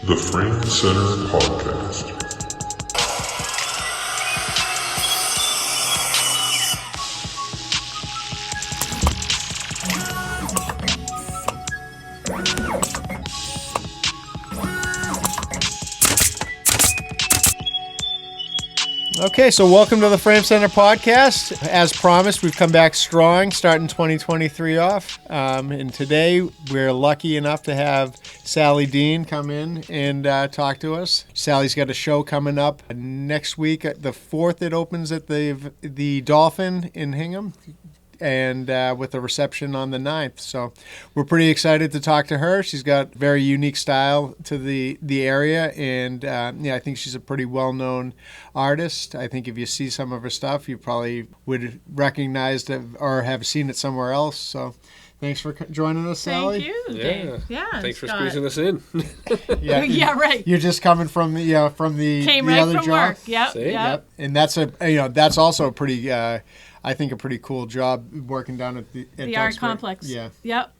The Frame Center Podcast. Okay, so welcome to the Frame Center Podcast. As promised, we've come back strong, starting 2023 off. And today, we're lucky enough to have Sally Dean come in and talk to us. Sally's got a show coming up next week. The 4th, it opens at the Dolphin in Hingham, and with a reception on the 9th. So we're pretty excited to talk to her. She's got very unique style to the area, and I think she's a pretty well-known artist. I think if you see some of her stuff, you probably would recognize it or have seen it somewhere else. So thanks for joining us, Sally. Thank you, Dave. Yeah. Thanks for squeezing us in. Yeah, right. You're just coming from the other from job. Work. Yep. Yep. And that's also a pretty I think a pretty cool job working down at the Art Complex. Yeah. Yep.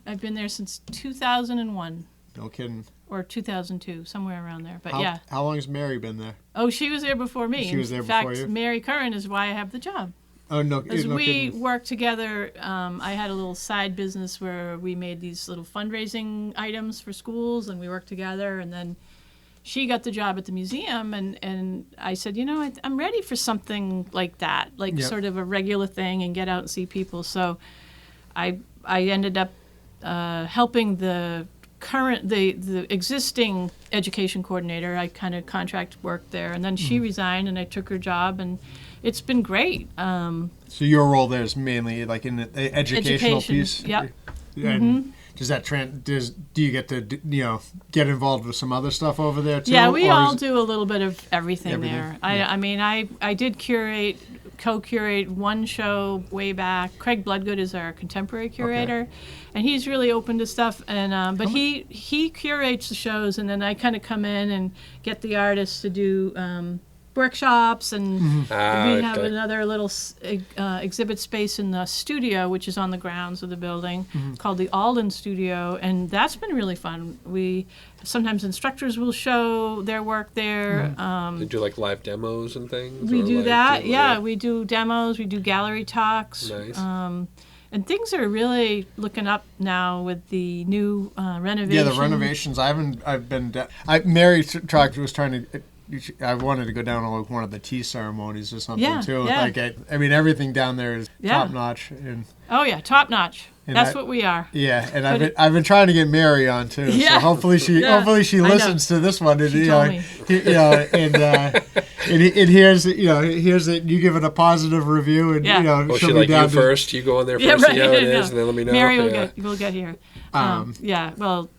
I've been there since 2001. No kidding. Or 2002, somewhere around there. But How long has Mary been there? Oh, she was there before me. She was there before you? In fact, Mary Curran is why I have the job. Oh, no. As no we kidding. worked together, I had a little side business where we made these little fundraising items for schools, and we worked together, and then she got the job at the museum, and I said, I'm ready for something like that, sort of a regular thing, and get out and see people. So I ended up helping the existing education coordinator. I kind of contract worked there, and then she resigned, and I took her job, and it's been great. So your role there is mainly like in the educational piece? Yep. And does that do you get to get involved with some other stuff over there too? Yeah, we all do a little bit of everything there. I did co-curate one show way back. Craig Bloodgood is our contemporary curator, and he's really open to stuff. And but he curates the shows, and then I kind of come in and get the artists to do workshops, and we have another little exhibit space in the studio, which is on the grounds of the building, called the Alden Studio, and that's been really fun. Sometimes instructors will show their work there. They do like live demos and things? We do that, we do demos, we do gallery talks. Nice. And things are really looking up now with the new renovations. Yeah, the renovations. Mary was trying to. I wanted to go down to like one of the tea ceremonies or something too. Yeah. Everything down there is top notch. And top notch. That's what we are. Yeah, and I've been trying to get Mary on too. Yeah. So hopefully she listens to this one. And, she told me. And here's that you give it a positive review, and she'll be down first. You go in there first, see how it is, and then let me know. Mary will get here. Well,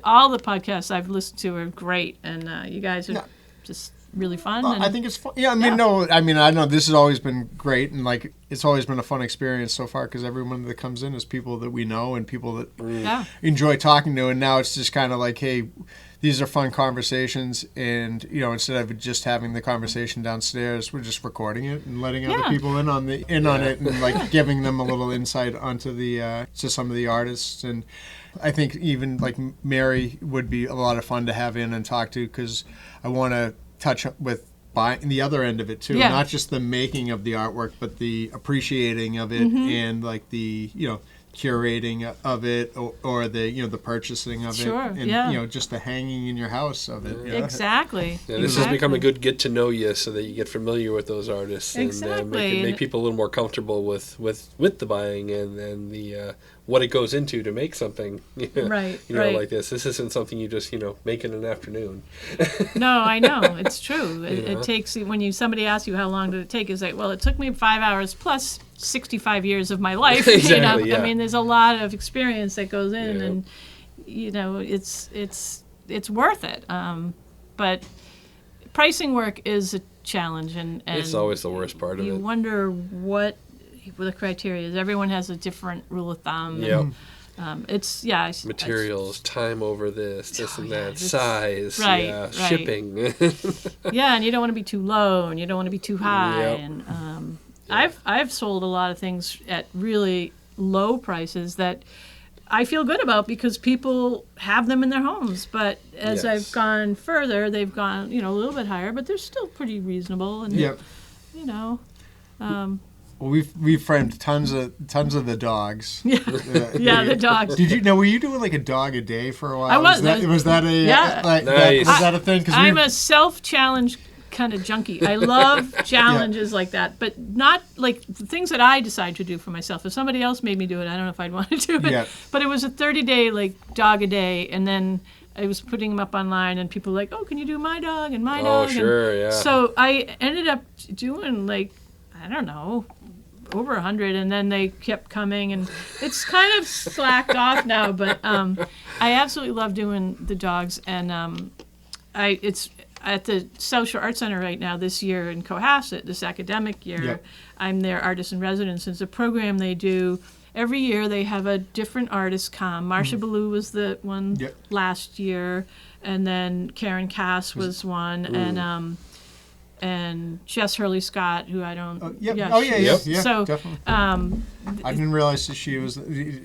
all the podcasts I've listened to are great, and you guys are just really fun. I think it's fun. Yeah, I know this has always been great, and like it's always been a fun experience so far because everyone that comes in is people that we know and people that enjoy talking to, and now it's just kind of like, hey, these are fun conversations, and instead of just having the conversation downstairs, we're just recording it and letting other people in on it, and like giving them a little insight onto the to some of the artists. And I think even like Mary would be a lot of fun to have in and talk to, because I want to touch with the other end of it too, not just the making of the artwork, but the appreciating of it, and like the curating of it, or the the purchasing of it, and just the hanging in your house of it. Exactly. Yeah, this has become a good get to know you, so that you get familiar with those artists, and make people a little more comfortable with the buying and the what it goes into to make something. Like this. This isn't something you just make in an afternoon. No, I know, it's true. It takes, when somebody asks you how long did it take, it's like, well, it took me 5 hours plus 65 years of my life. Exactly, I mean, there's a lot of experience that goes in, and it's worth it. But pricing work is a challenge, and it's always the worst part of it. You wonder what the criteria is. Everyone has a different rule of thumb. Yep. Materials, time over this and that, size, right. Shipping. And you don't want to be too low, and you don't want to be too high. And I've sold a lot of things at really low prices that I feel good about because people have them in their homes. But as I've gone further, they've gone, a little bit higher, but they're still pretty reasonable. And, we've framed tons of the dogs. Yeah, the dogs. Were you doing like a dog a day for a while? I was. Was that a nice. was that a thing? I'm a self-challenge kind of junkie. I love challenges like that, but not like things that I decide to do for myself. If somebody else made me do it, I don't know if I'd want to do it. Yeah. But it was a 30-day like dog a day, and then I was putting them up online, and people were like, "Oh, can you do my dog and my dog?" Oh, sure, yeah. So I ended up doing like, I don't know, over 100, and then they kept coming, and it's kind of slacked off now. But I absolutely love doing the dogs, and it's at the South Shore Art Center right now this year in Cohasset, this academic year. Yep. I'm their artist in residence. It's a program they do every year. They have a different artist come. Marcia Ballou was the one last year, and then Karen Cass was one, and Jess Hurley Scott, who I don't. So definitely. I didn't realize that she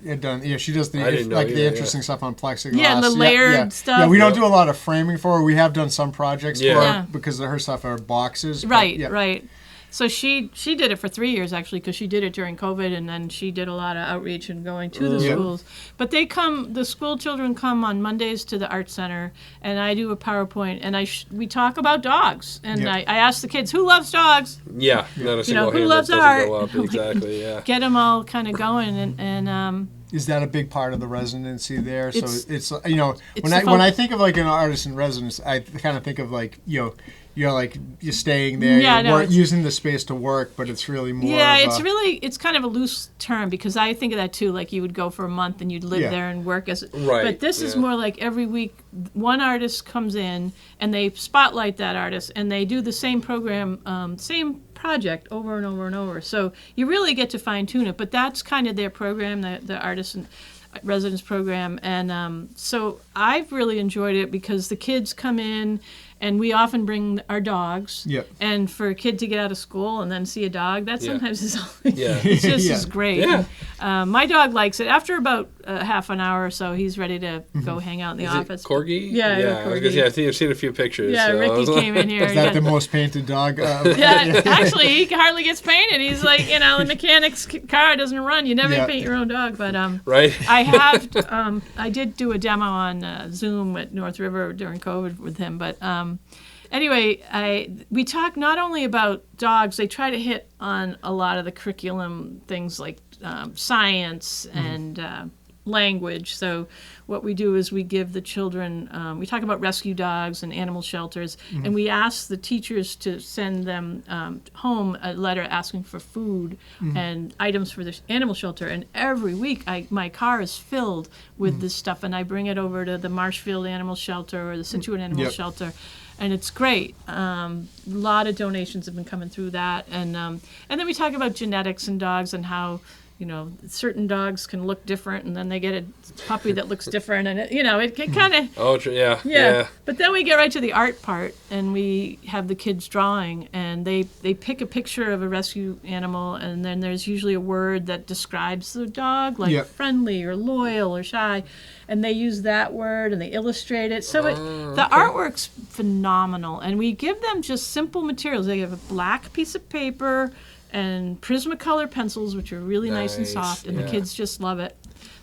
had done. Yeah, she does the interesting stuff on plexiglass. Yeah, and the layered stuff. Yeah, we don't do a lot of framing for her. We have done some projects for her because her stuff are boxes. Right, right. So she did it for 3 years, actually, because she did it during COVID, and then she did a lot of outreach and going to the schools. But the school children come on Mondays to the Art Center, and I do a PowerPoint, and we talk about dogs. And I ask the kids, who loves dogs? Yeah, not a single hand who loves that art? Go up. Exactly, yeah. Get them all kind of going, and is that a big part of the residency there? So it's when I think of like an artist in residence, I kind of think of like you're like you're staying there, you're using the space to work, but it's really more. Yeah, it's kind of a loose term because I think of that too. Like you would go for a month and you'd live there and work as. Right. But this is more like every week one artist comes in and they spotlight that artist and they do the same program, same project over and over and over. So you really get to fine tune it. But that's kind of their program, the artist and residence program, and so I've really enjoyed it because the kids come in. And we often bring our dogs. Yep. And for a kid to get out of school and then see a dog, that sometimes is it's just is great. Yeah. My dog likes it. After about half an hour or so, he's ready to go hang out in the office. Corgi? Yeah, Corgi. I think I've seen a few pictures. Yeah, so Ricky came in here. Is that the most painted dog? Actually, he hardly gets painted. He's like, the mechanic's car doesn't run. You never paint your own dog. But right. I did do a demo on Zoom at North River during COVID with him, but. Anyway, we talk not only about dogs, they try to hit on a lot of the curriculum things like science and language. So what we do is we give the children, we talk about rescue dogs and animal shelters, and we ask the teachers to send them home a letter asking for food and items for the animal shelter. And every week my car is filled with this stuff, and I bring it over to the Marshfield Animal Shelter or the Situate Animal Shelter. And it's great. A lot of donations have been coming through that, and then we talk about genetics in dogs and how certain dogs can look different, and then they get a puppy that looks different, and it kind of. Oh, yeah. But then we get right to the art part, and we have the kids drawing, and they pick a picture of a rescue animal, and then there's usually a word that describes the dog, like friendly or loyal or shy. And they use that word and they illustrate it. So the artwork's phenomenal. And we give them just simple materials. They have a black piece of paper and Prismacolor pencils, which are really nice and soft. And the kids just love it.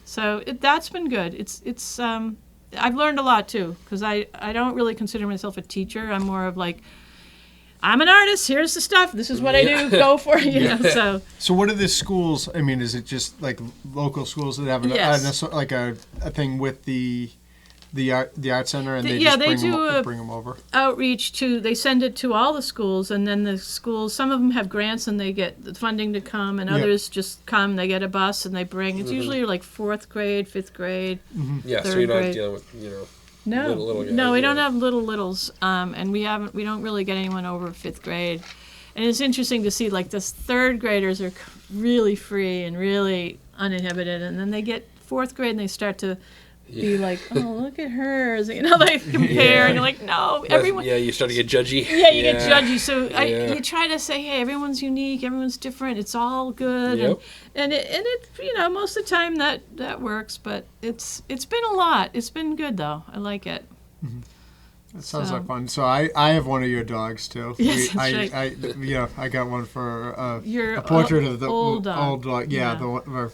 So that's been good. It's I've learned a lot too, because I don't really consider myself a teacher. I'm more of like, I'm an artist. Here's the stuff. This is what I do. Go for it. So what are the schools? I mean, is it just like local schools that have a thing with the art center, and they bring them over? Outreach they send it to all the schools, and then the schools. Some of them have grants, and they get the funding to come, and others just come. They get a bus, and they bring. It's usually like 4th grade, 5th grade. Yeah, so you're not dealing with little guys. No, we don't have littles, and we don't really get anyone over 5th grade. And it's interesting to see, like, the 3rd graders are really free and really uninhibited, and then they get 4th grade and they start to be like, oh, look at hers. You know, they compare, and you're like, no, everyone. Yeah, you start to get judgy. Yeah, you get judgy. So you try to say, hey, everyone's unique, everyone's different. It's all good, and it you know, most of the time that works. But it's been a lot. It's been good though. I like it. Mm-hmm. That sounds like fun. So I have one of your dogs too. Yes, that's right. I got one for Your a portrait of the old dog. Yeah,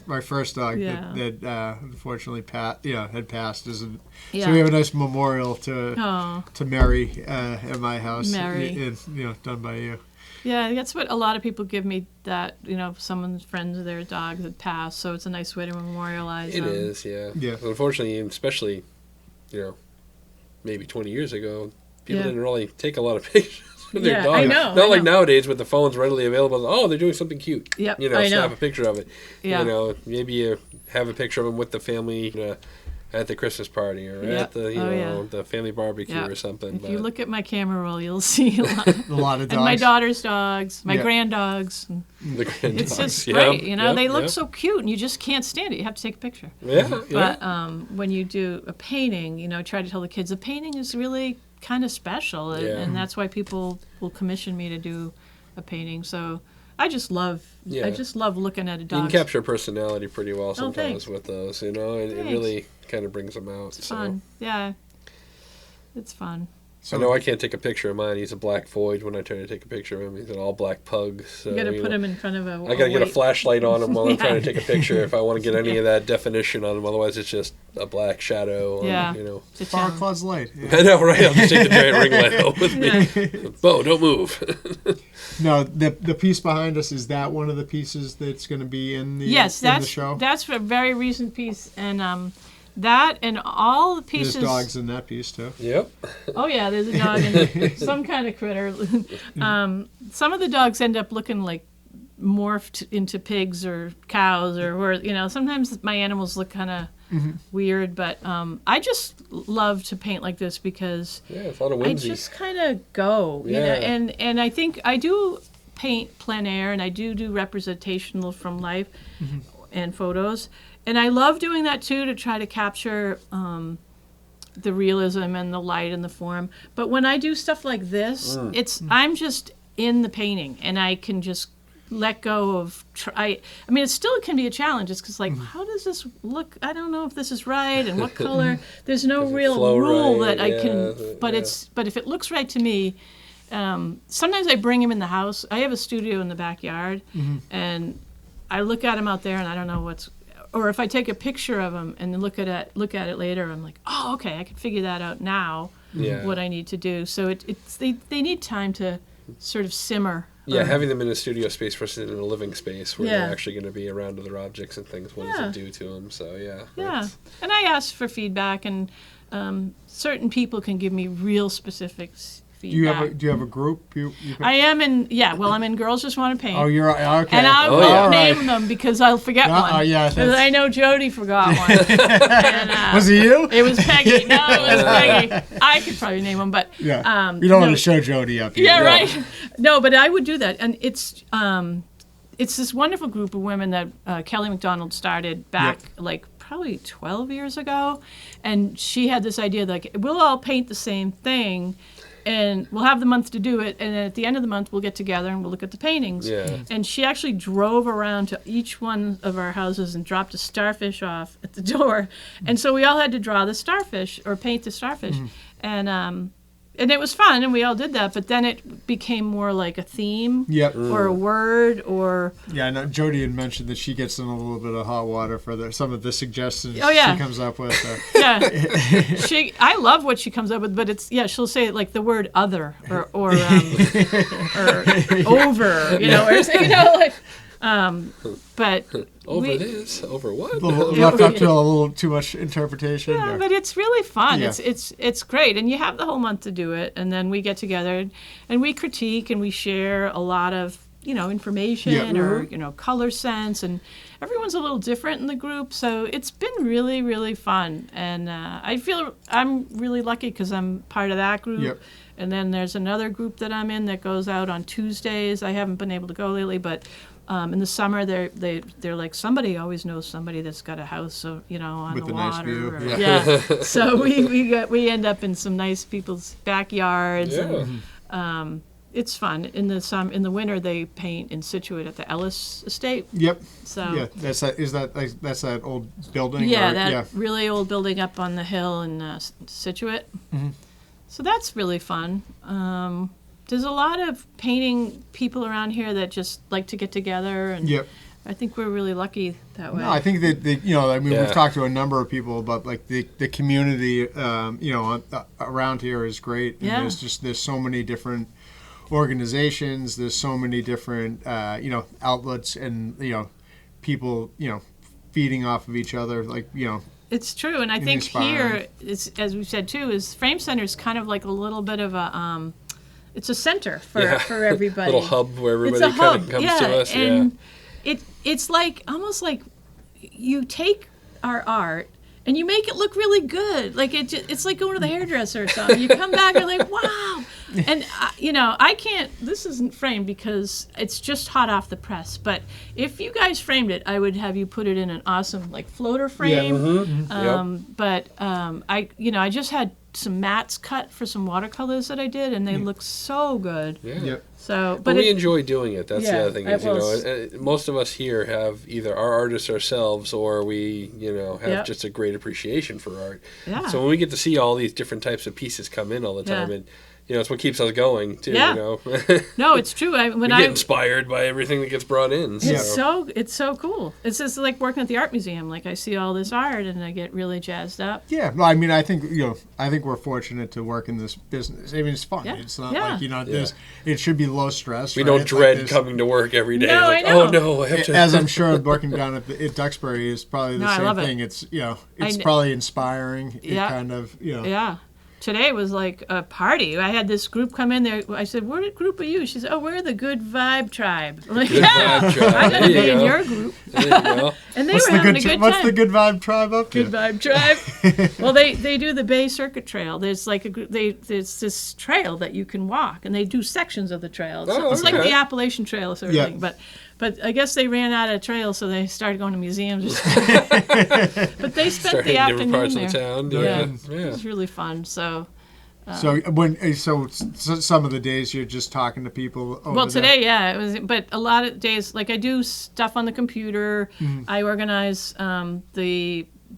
my first dog that unfortunately had passed. So we have a nice memorial to Mary at my house. Mary, done by you. Yeah, that's what a lot of people give me. That someone's friends, their dogs had passed, so it's a nice way to memorialize them. It is, yeah. Unfortunately, especially, maybe 20 years ago, people didn't really take a lot of pictures of their dogs. I know. Not like nowadays with the phones readily available. Oh, they're doing something cute. Yep, snap a picture of it. Yeah. Maybe you have a picture of them with the family at the Christmas party or at the the family barbecue or something. If you look at my camera roll, you'll see a lot of dogs. And my daughter's dogs, my granddogs. The granddogs. It's just great. They look so cute, and you just can't stand it. You have to take a picture. Yeah. But when you do a painting, try to tell the kids, a painting is really kind of special, and that's why people will commission me to do a painting. So I just love looking at a dog. You can capture personality pretty well sometimes with those, and it really kind of brings them out. It's fun. Yeah. It's fun. So I know I can't take a picture of mine. He's a black void when I try to take a picture of him. He's an all black pug. So, you got to put him in front of I got to get a flashlight on him while I'm trying to take a picture if I want to get any of that definition on him. Otherwise, it's just a black shadow. Star Claus light. I know, right? I'll just take the giant ring light out with me. Bo, don't move. No, the piece behind us, is that one of the pieces that's going to be in the the show? That's a very recent piece, and that and all the pieces. There's dogs in that piece too. Yep. Oh yeah, there's a dog and some kind of critter. Some of the dogs end up looking like morphed into pigs or cows, or sometimes my animals look kind of weird, but I just love to paint like this because it's a lot of whimsy. I just kind of go, and I think I do paint plein air, and I do representational from life and photos. And I love doing that too, to try to capture the realism and the light and the form. But when I do stuff like this, I'm just in the painting, and I can just let go of. I mean, it still can be a challenge. It's because how does this look? I don't know if this is right and what color. There's no real rule that I can. But if it looks right to me. Sometimes I bring him in the house. I have a studio in the backyard, and I look at him out there, and I don't know what's. Or if I take a picture of them and then look at it later, I'm like, oh, okay, I can figure that out now. What I need to do. So they need time to sort of simmer. Yeah, having them in a studio space versus in a living space where they're actually going to be around other objects and things. What does it do to them? So yeah. And I ask for feedback, and certain people can give me real specifics. Feedback. Do you have a group? I am in. Yeah, well, I'm in Girls Just Want to Paint. Oh, you're okay. And I won't name them because I'll forget one. Because I know Jody forgot one. And, was it you? It was Peggy. No, it was Peggy. I could probably name them, but you don't want to show Jody up here. Yeah, right. No, but I would do that, and it's this wonderful group of women that Kelly McDonald started back probably 12 years ago, and she had this idea we'll all paint the same thing. And we'll have the month to do it, and then at the end of the month, we'll get together and we'll look at the paintings. Yeah. And she actually drove around to each one of our houses and dropped a starfish off at the door. And so we all had to draw the starfish or paint the starfish. And it was fun, and we all did that, but then it became more like a theme or a word or... Yeah, I know Jody had mentioned that she gets in a little bit of hot water for some of the suggestions she comes up with. I love what she comes up with, but she'll say like the word other or over, but over what? Left up to a little too much interpretation. Yeah, but it's really fun. Yeah. It's great, and you have the whole month to do it, and then we get together and we critique and we share a lot of information or color sense, and everyone's a little different in the group, so it's been really, really fun, and I feel I'm really lucky because I'm part of that group. Yep. And then there's another group that I'm in that goes out on Tuesdays. I haven't been able to go lately, but In the summer, they're like, somebody always knows somebody that's got a house, on with the a water. nice view. So we end up in some nice people's backyards. Yeah. And, it's fun. In the winter, they paint in Situate at the Ellis Estate. Yep. So yeah, that's that old building. Yeah, really old building up on the hill in Situate. Mm-hmm. So that's really fun. There's a lot of painting people around here that just like to get together, and Yep. I think we're really lucky that way. No, I think that we've talked to a number of people about like the community, around here is great. And Yeah. there's so many different organizations. There's so many different outlets, and people feeding off of each other. Like It's true, and I think here, as we said too, is Frame Center is kind of like a little bit of a it's a center for everybody. Little hub where everybody It's a kind hub, of comes to us. And it's like almost like you take our art and you make it look really good. Like it's like going to the hairdresser or something. You come back and you're like, wow. And I can't. This isn't framed because it's just hot off the press. But if you guys framed it, I would have you put it in an awesome like floater frame. Yeah. Mm-hmm. But I just had some mats cut for some watercolors that I did, and they look so good. Yeah. Yep. So, But we enjoy doing it. That's the other thing. it Is, most of us here have either our artists ourselves, or we, have just a great appreciation for art. Yeah. So when we get to see all these different types of pieces come in all the time, and it's what keeps us going too. Yeah. No, it's true. We get inspired by everything that gets brought in. So. It's so cool. It's just like working at the art museum. Like I see all this art and I get really jazzed up. Yeah, well, I mean, I think we're fortunate to work in this business. I mean, it's fun. Yeah. It's not like it should be low stress. We don't dread coming to work every day. No, like, I know. oh no, I have to. As I'm sure working down at Duxbury is probably the same thing. It. It's probably inspiring. Yeah. It kind of Yeah. Today was like a party. I had this group come in there. I said, "What group are you?" She said, "Oh, we're the Good Vibe Tribe." I'm like, Vibe Tribe. I'm gonna be in your group. There you go. And they were having a good time. What's the Good Vibe Tribe up to? Good Vibe Tribe. Well, they do the Bay Circuit Trail. There's like there's this trail that you can walk, and they do sections of the trail. It's like the Appalachian Trail sort of thing, But I guess they ran out of trails, so they started going to museums. But they spent the afternoon parts there. Of the town. It was really fun. So. So some of the days you're just talking to people. Well, today, it was. But a lot of days, like I do stuff on the computer. Mm-hmm. I organize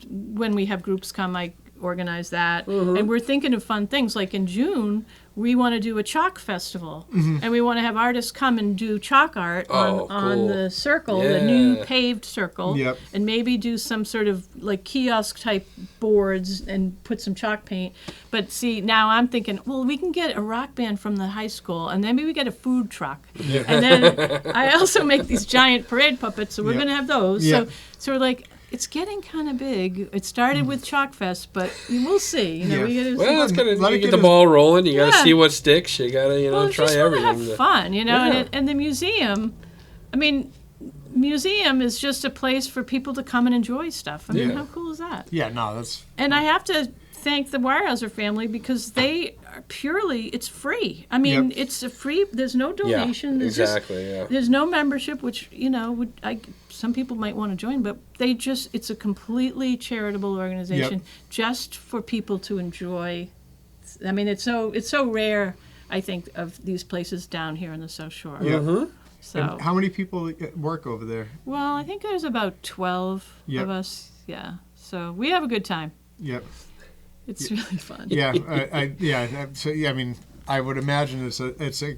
when we have groups come. I organize that, and we're thinking of fun things. Like in June, we want to do a chalk festival, and we want to have artists come and do chalk art on the circle, the new paved circle, and maybe do some sort of like kiosk type boards and put some chalk paint. But see, now I'm thinking, well, we can get a rock band from the high school, and then maybe we get a food truck, and then I also make these giant parade puppets, so we're going to have those. So we're like. It's getting kind of big. It started with Chalk Fest, but we'll see. It's kind of you get the ball rolling. You got to see what sticks. You got to try everything. Have fun, And the museum, museum is just a place for people to come and enjoy stuff. I mean, how cool is that? Yeah, no, that's. And I have to thank the Weyerhaeuser family because they are it's free. I mean, it's a free. There's no donation. There's no membership, which some people might want to join, but it's a completely charitable organization just for people to enjoy. I mean, it's so rare, I think, of these places down here on the South Shore. Yeah. Mm-hmm. So and how many people work over there? Well, I think there's about 12 of us. Yeah. So we have a good time. Yep. It's really fun. Yeah. I mean, I would imagine it's a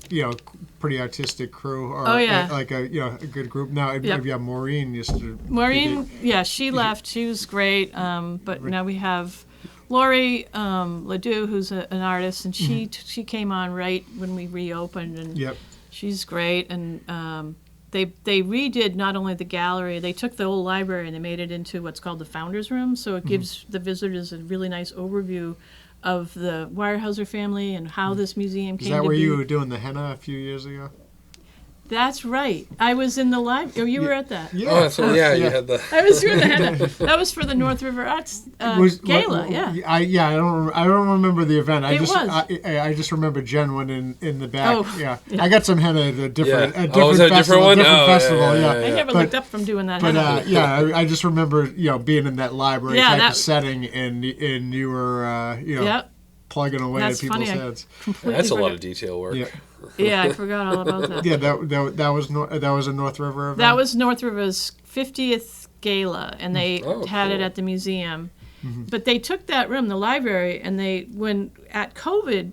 pretty artistic crew or like a good group. Now Maureen used to. Maureen, she left. She was great. But now we have Lori Ledoux, who's an artist, and she came on right when we reopened, and she's great. And they redid not only the gallery, they took the old library and they made it into what's called the Founders Room. So it gives the visitors a really nice overview of the Weyerhaeuser family and how this museum came to be. Is that where you were doing the henna a few years ago? That's right. I was in the live. Oh, you were at that. Yeah. Oh, so you had the. I was doing that was for the North River Arts Gala. I don't remember the event. It was. I just remember Jen went in the back. Oh, yeah. yeah. I got some henna at a different was it a different one? festival. I never looked up from doing that. But I just remember being in that library type of setting, and you were plugging away at people's heads. That's a lot of detail work. Yeah. Yeah, I forgot all about that. Yeah, that was a North River event. That was North River's 50th gala, and they had it at the museum. Mm-hmm. But they took that room, the library, and when at COVID,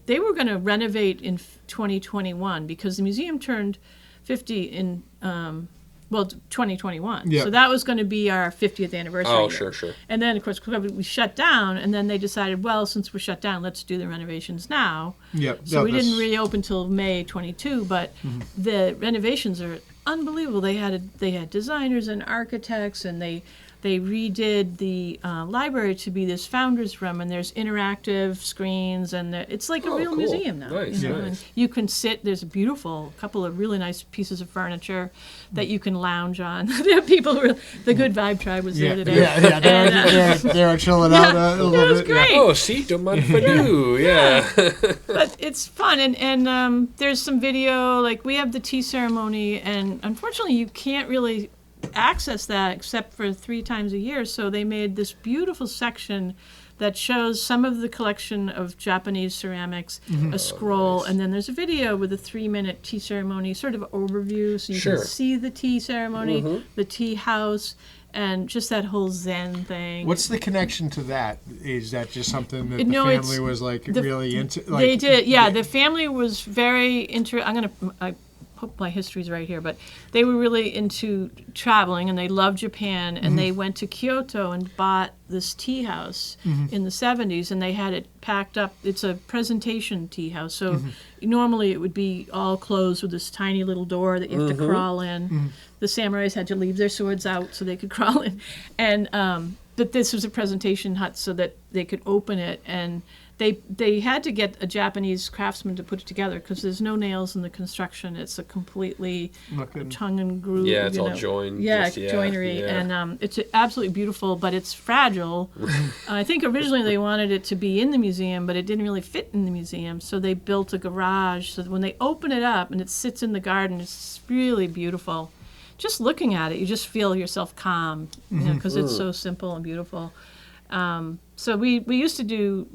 they were going to renovate in 2021 because the museum turned 50 in 2021. Yeah. So that was going to be our 50th anniversary. Oh, year. sure. And then, of course, we shut down, and then they decided, well, since we're shut down, let's do the renovations now. Yeah. So we didn't reopen till May 22, but the renovations are unbelievable. They had designers and architects, and they redid the library to be this founder's room, and there's interactive screens, and it's like a real cool. museum now. Nice, you know? nice. And you can sit. There's a couple of really nice pieces of furniture that you can lounge on. The Good Vibe Tribe was there today. Yeah. They were chilling out a little bit. It was great. Oh, see, don't mind if I do. Yeah. But it's fun, and there's some video. Like we have the tea ceremony, and unfortunately, you can't really access that except for 3 times a year. So they made this beautiful section that shows some of the collection of Japanese ceramics, a scroll, and then there's a video with a 3-minute tea ceremony sort of overview, so you can see the tea ceremony, the tea house, and just that whole Zen thing. What's the connection to that? Is that just something that the family was really into? They did, yeah. The family was very into. I hope my history's right here, but they were really into traveling, and they loved Japan, and they went to Kyoto and bought this tea house in the 70s, and they had it packed up. It's a presentation tea house, so normally it would be all closed with this tiny little door that you have to crawl in. The samurais had to leave their swords out so they could crawl in, and but this was a presentation hut so that they could open it, and they had to get a Japanese craftsman to put it together because there's no nails in the construction. It's a completely tongue and groove. Yeah, it's all joined. Yeah, joinery. Yeah. And it's absolutely beautiful, but it's fragile. I think originally they wanted it to be in the museum, but it didn't really fit in the museum. So they built a garage so that when they open it up and it sits in the garden, it's really beautiful. Just looking at it, you just feel yourself calm, because it's so simple and beautiful. So we used to do,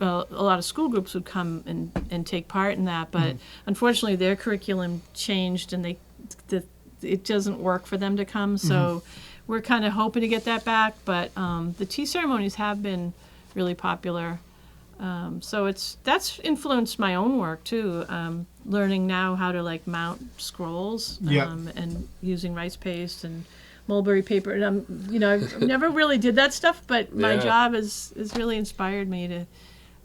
a lot of school groups would come and take part in that, but unfortunately their curriculum changed and it doesn't work for them to come. So we're kind of hoping to get that back, but the tea ceremonies have been really popular. So that's influenced my own work too. Learning now how to mount scrolls and using rice paste and mulberry paper, and I've never really did that stuff, but my job has really inspired me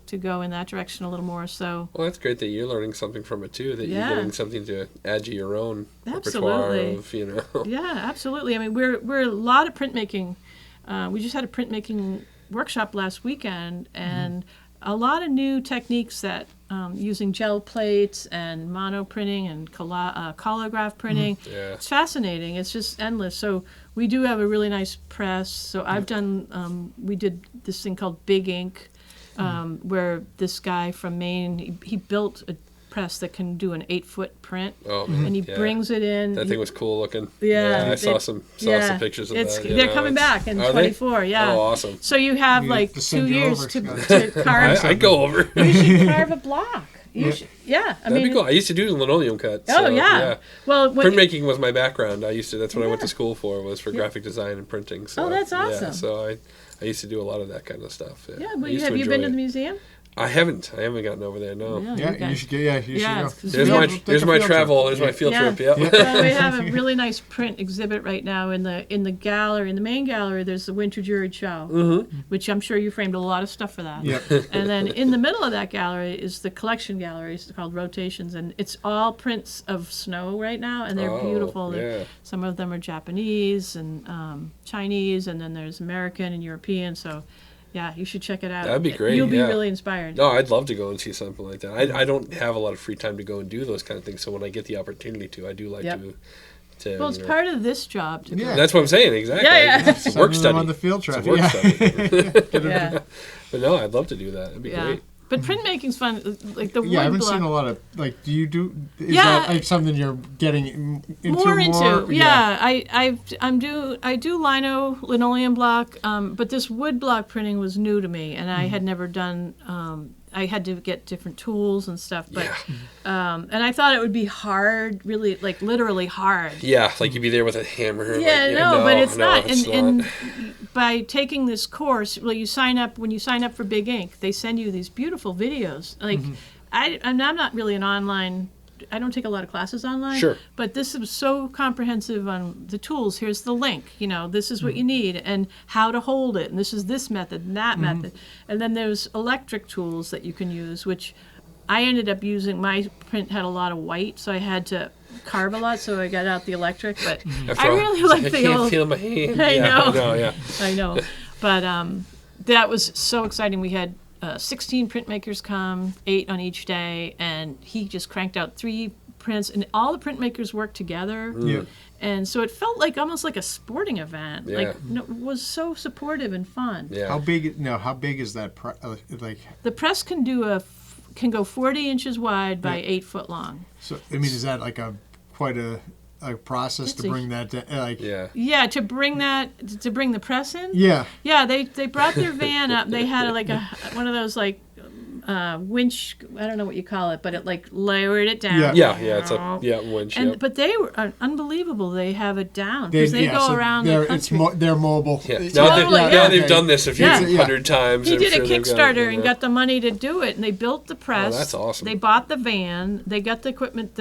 to go in that direction a little more. So well, that's great that you're learning something from it too. That you're getting something to add to your own repertoire of Yeah, absolutely. I mean, we're a lot of printmaking. We just had a printmaking workshop last weekend, and a lot of new techniques that using gel plates and mono printing and collagraph printing. It's fascinating. It's just endless. So we do have a really nice press. So I've done, we did this thing called Big Ink, where this guy from Maine, he built a press that can do an 8-foot print, and he brings it in. That thing was cool looking. Yeah, I saw some pictures of that. They're coming back in 24. Yeah. Oh, awesome. So you have 2 years to carve. I'd go over. You should carve a block. That'd be cool. I used to do linoleum cut. So, yeah. Well, printmaking was my background. That's what I went to school for, was for graphic design and printing. So, that's awesome. Yeah, so I used to do a lot of that kind of stuff. Yeah. Well, have you been to the museum? I haven't gotten over there. No. You should go. There's my travel. There's my field trip. Yep. Well, we have a really nice print exhibit right now in the gallery. In the main gallery, there's the Winter Juried Show, which I'm sure you framed a lot of stuff for that. Yep. And then in the middle of that gallery is the collection gallery. It's called Rotations, and it's all prints of snow right now, and they're beautiful. Some of them are Japanese and Chinese, and then there's American and European. So Yeah, you should check it out. That'd be great. You'll be really inspired. No, I'd love to go and see something like that. I don't have a lot of free time to go and do those kind of things, so when I get the opportunity to, I do like to. Well, it's part of this job. That's what I'm saying, exactly. Yeah. It's a work study. On the field trip. It's a work study. Yeah. But no, I'd love to do that. It'd be great. But printmaking's fun. Like the wood I haven't block. seen a lot of, like, do you do, is that like something you're getting into more? Yeah. I do linoleum block, but this wood block printing was new to me, and I had never done. I had to get different tools and stuff, but and I thought it would be hard, really, like literally hard. Yeah, like you'd be there with a hammer. Yeah, like, but it's not. It's and by taking this course, well, when you sign up for Big Ink, they send you these beautiful videos. Like, I'm not really an online. I don't take a lot of classes online. Sure. But this is so comprehensive on the tools. Here's the link. This is what you need and how to hold it. And this is this method and that method. And then there's electric tools that you can use, which I ended up using. My print had a lot of white, so I had to carve a lot, so I got out the electric. But I really like the old. I can't feel my hand. I know. I know. But that was so exciting. We had 16 printmakers come, 8 on each day, and he just cranked out 3 prints, and all the printmakers worked together. And so it felt like almost like a sporting event. Yeah. Like, it was so supportive and fun. Yeah. How big is that like? The press can go 40 inches wide by 8 foot long. So I mean, is that like quite a process to bring that to, like? Yeah, to bring the press in. Yeah, they brought their van up. They had one of those like winch. I don't know what you call it, but it like lowered it down. It's a winch. But they were unbelievable. They have it down because they go around the country. They're mobile. Now they've done this a few hundred times. He did a Kickstarter and got the money to do it, and they built the press. Oh, that's awesome. They bought the van. They got the equipment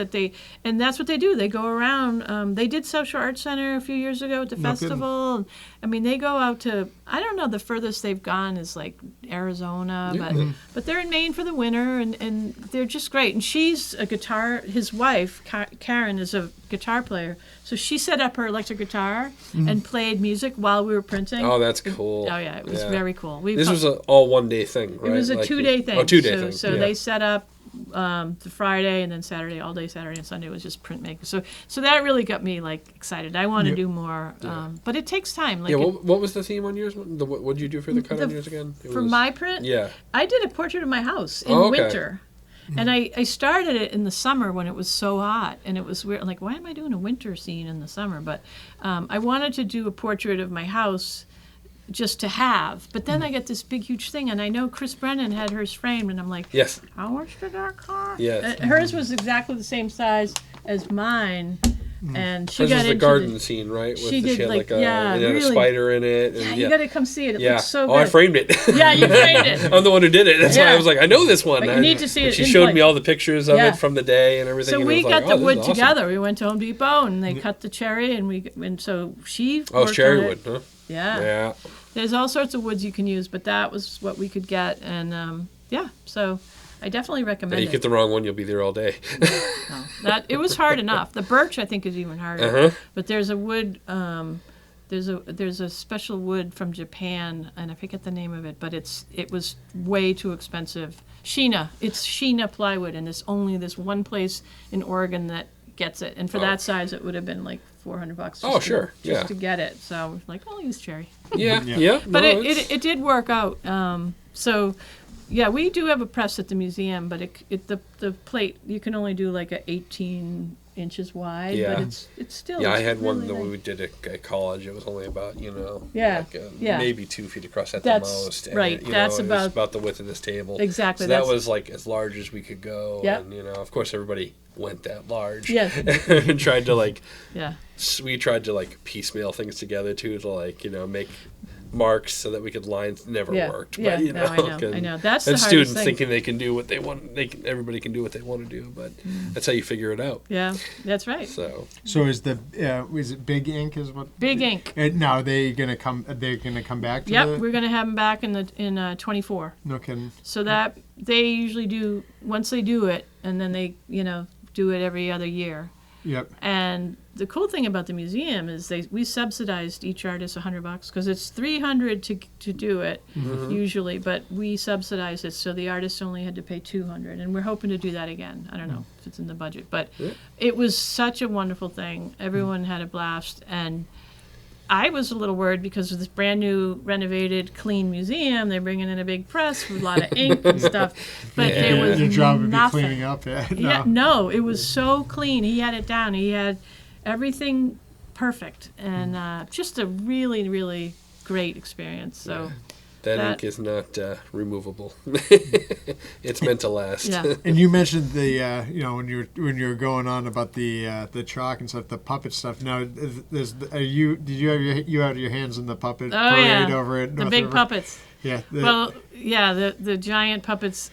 and that's what they do. They go around. They did Social Arts Center a few years ago at the festival. I mean, they go out to, I don't know, the furthest they've gone is like Arizona, but they're in Maine for the winter, and they're just great. And she's a guitar, his wife, Karen, is a guitar player. So she set up her electric guitar and played music while we were printing. Oh, that's cool. Oh, yeah, it was very cool. This was an all one-day thing, right? It was a 2-day thing. Oh, 2-day thing. So they set up the Friday, and then Saturday, all day Saturday and Sunday was just printmaking. So that really got me like excited. I want to do more, but it takes time. Like what was the theme on yours? What did you do for the cut on yours again? My print? Yeah. I did a portrait of my house in winter. And I started it in the summer when it was so hot, and it was weird. Like, why am I doing a winter scene in the summer? But I wanted to do a portrait of my house just to have. But then I get this big, huge thing, and I know Chris Brennan had hers framed, and I'm like, yes. How much did that cost? Yes. Hers was exactly the same size as mine. And she hers got was the into garden scene, right? She did had like a spider in it. And you got to come see it. It looks so good. Oh, I framed it. Yeah, you framed it. I'm the one who did it. That's why I was like, I know this one. But you need to see it. She showed me all the pictures of it from the day and everything. So and we was got like, the wood together. We went to Home Depot and they cut the cherry, and so she worked it's cherry on wood, huh? Yeah. There's all sorts of woods you can use, but that was what we could get, and so I definitely recommend it. You get the wrong one, you'll be there all day. No, it was hard enough. The birch, I think, is even harder. But there's a wood. There's a special wood from Japan, and I forget the name of it, but it was way too expensive. Sheena. It's Sheena plywood, and there's only this one place in Oregon that gets it, and for that size, it would have been like $400 just to get it. So we're like, I'll use cherry. Yeah. But it did work out. So yeah, we do have a press at the museum, but the plate, you can only do like 18 inches wide, but it's still. Yeah, I had really one that nice. we did at college. It was only about maybe 2 feet across at the most. And right. That's about the width of this table. Exactly. So that was like as large as we could go. Yep. And of course, everybody went that large. Yeah. And tried to we tried to piecemeal things together too, to make marks so that we could lines. Never worked. Yeah, but, I know. That's and the students thing. thinking they can do what they want. Everybody can do what they want to do, but that's how you figure it out. Yeah, that's right. So is it Big Ink is what? Big Ink. Now they're gonna come back. We're gonna have them back in 24. No kidding. So that they usually do once they do it, and then they do it every other year. Yep. And the cool thing about the museum is we subsidized each artist $100 because it's $300 to do it usually, but we subsidized it so the artist only had to pay $200, and we're hoping to do that again. I don't know if it's in the budget, but it was such a wonderful thing. Everyone had a blast, and I was a little worried because of this brand new, renovated, clean museum. They're bringing in a big press with a lot of ink and stuff. But there was your job would nothing. be cleaning up. No, it was so clean. He had it down. He had everything perfect, and just a really, really great experience. So that ink is not removable. It's meant to last. Yeah. And you mentioned the when you were going on about the chalk and stuff, the puppet stuff. Now, did you have your hands in the puppet parade over at the North big River? Puppets? Yeah. The giant puppets.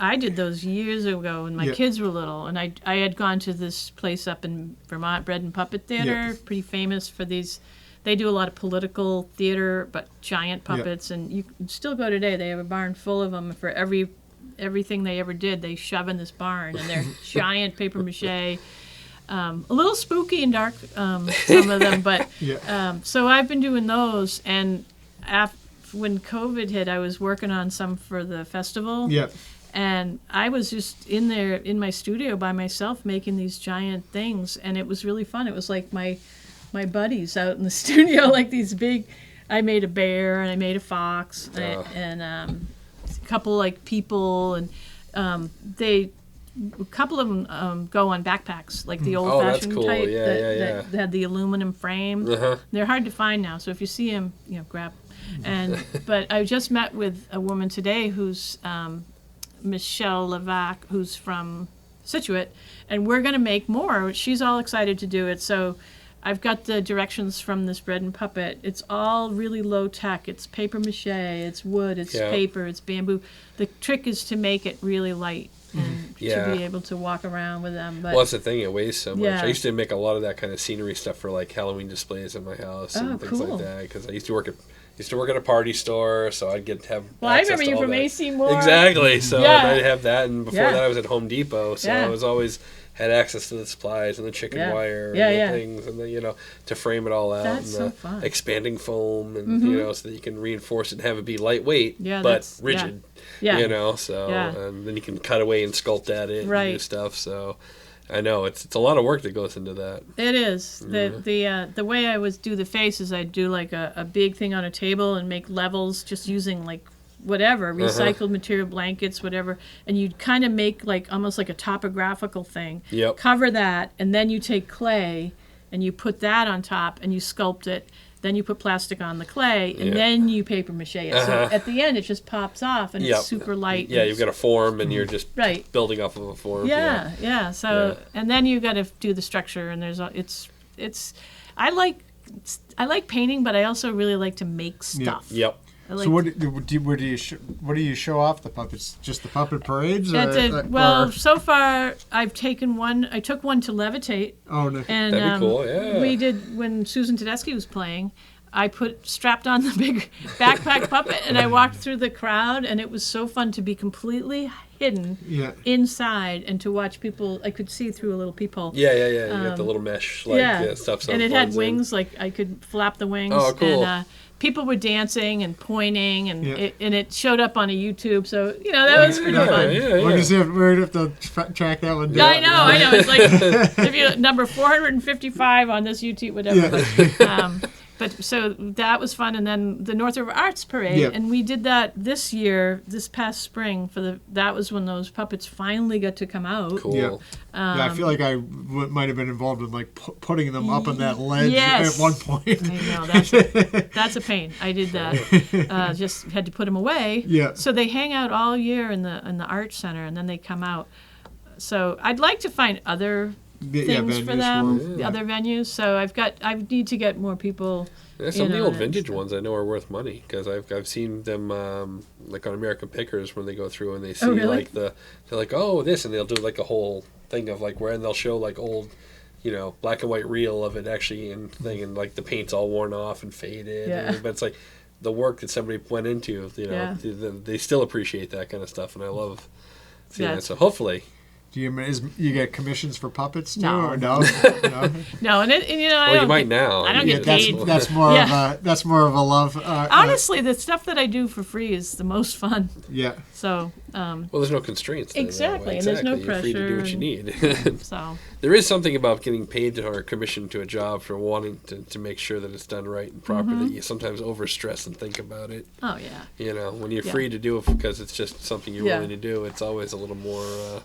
I did those years ago when my kids were little, and I had gone to this place up in Vermont, Bread and Puppet Theater, pretty famous for these. They do a lot of political theater, but giant puppets, and you can still go today. They have a barn full of them for everything they ever did. They shove in this barn, and they're giant paper mache. A little spooky and dark, some of them, but so I've been doing those, and when COVID hit, I was working on some for the festival. Yeah. And I was just in there in my studio by myself making these giant things, and it was really fun. It was like my buddies out in the studio, like these big. I made a bear and I made a fox and a couple like people, and a couple of them go on backpacks, like the old-fashioned type that had the aluminum frame. They're hard to find now, so if you see them, grab. But I just met with a woman today who's Michelle Levac, who's from Situate, and we're going to make more. She's all excited to do it, so I've got the directions from this Bread and Puppet. It's all really low tech. It's paper mache, it's wood, it's paper, it's bamboo. The trick is to make it really light and to be able to walk around with them. But that's the thing, it weighs so much. I used to make a lot of that kind of scenery stuff for like Halloween displays in my house and things like that, because I used to work at a party store, so I'd have. Well, I remember you from AC Moore. Exactly. So I'd have that, and before that I was at Home Depot, so I was always had access to the supplies and the chicken wire and the things, and then to frame it all out. That's and so fun. Expanding foam, and so that you can reinforce it and have it be lightweight but rigid. And then you can cut away and sculpt at it and do stuff. So. I know it's a lot of work that goes into that. It is. The way I would do the face is I'd do like a big thing on a table and make levels just using like whatever recycled material, blankets, whatever, and you'd kind of make like almost like a topographical thing. Yep. Cover that, and then you take clay and you put that on top and you sculpt it. Then you put plastic on the clay, and then you paper mache it. So at the end, it just pops off, and it's super light. Yeah, you've got a form, and you're just building off of a form. Yeah. So, and then you got to do the structure, and it's. I like painting, but I also really like to make stuff. Yep. So what do you show off the puppets? Just the puppet parades? So far I've taken one. I took one to Levitate. Oh, no. And that'd be cool. Yeah. We did when Susan Tedeschi was playing. I strapped on the big backpack puppet, and I walked through the crowd, and it was so fun to be completely hidden inside and to watch people. I could see through a little peephole. Yeah. You got the little mesh stuff. So and it had wings, like I could flap the wings. Oh, cool. And, people were dancing and pointing, and it showed up on a YouTube. So that was pretty fun. We're gonna have to track that one down. I know. It's like if you number 455 on this YouTube, whatever. But so that was fun, and then the North River Arts Parade, and we did that this past spring that was when those puppets finally got to come out. Cool. Yeah. I feel like I might have been involved in like putting them up on that ledge at one point. I know that's a pain. I did that. Just had to put them away. Yeah. So they hang out all year in the art center, and then they come out. So I'd like to find other things for them, other venues. So I need to get more people. Yeah, some of the old vintage ones I know are worth money, because I've seen them like on American Pickers when they go through and they see like they're like, oh, this, and they'll do like a whole thing of like and they'll show like old black and white reel of it actually and like the paint's all worn off and faded, but it's like the work that somebody went into, they still appreciate that kind of stuff, and I love seeing that. So hopefully Do you get commissions for puppets too, No. or no? No, and I don't. You might now. I don't get paid. That's more of a love. Honestly, the stuff that I do for free is the most fun. Yeah. So. Well, there's no constraints. Exactly, and there's no You're free to do what you need. So. There is something about getting paid or commissioned to a job for wanting to make sure that it's done right and proper that you sometimes overstress and think about it. Oh yeah. When you're free to do it because it's just something you're willing to do, it's always a little more.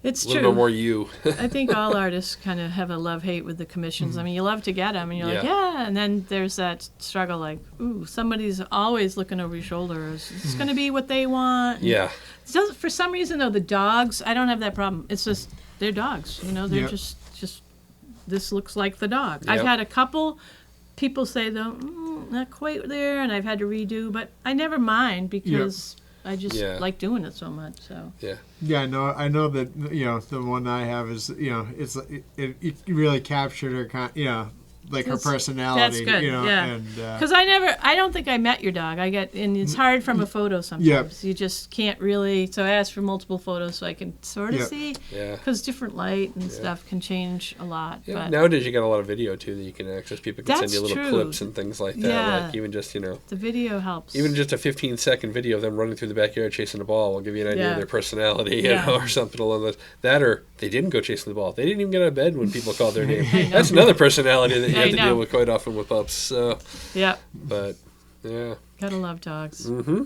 It's a true. little bit more you. I think all artists kind of have a love-hate with the commissions. I mean, you love to get them, and you're like, yeah, and then there's that struggle, like, ooh, somebody's always looking over your shoulder. Is this going to be what they want? Yeah. So for some reason, though, the dogs, I don't have that problem. It's just they're dogs. They're just this looks like the dog. I've had a couple people say, though, not quite there, and I've had to redo, but I never mind because I just like doing it so much. So I know that the one I have is it really captured her like her personality. That's good. Because I don't think I met your dog. And it's hard from a photo sometimes. You just can't really. So I asked for multiple photos so I can sort of see. Yeah. Because different light and stuff can change a lot. Yeah. But nowadays you got a lot of video too that you can access. People can send you little clips and things like that. Yeah. Like even just the video helps. Even just a 15-second video of them running through the backyard chasing the ball will give you an idea of their personality, or something along those. That or they didn't go chasing the ball. They didn't even get out of bed when people called their name. That's another personality that you have to deal with quite often with pups. So. Yeah. But yeah. Gotta love dogs. Mm-hmm.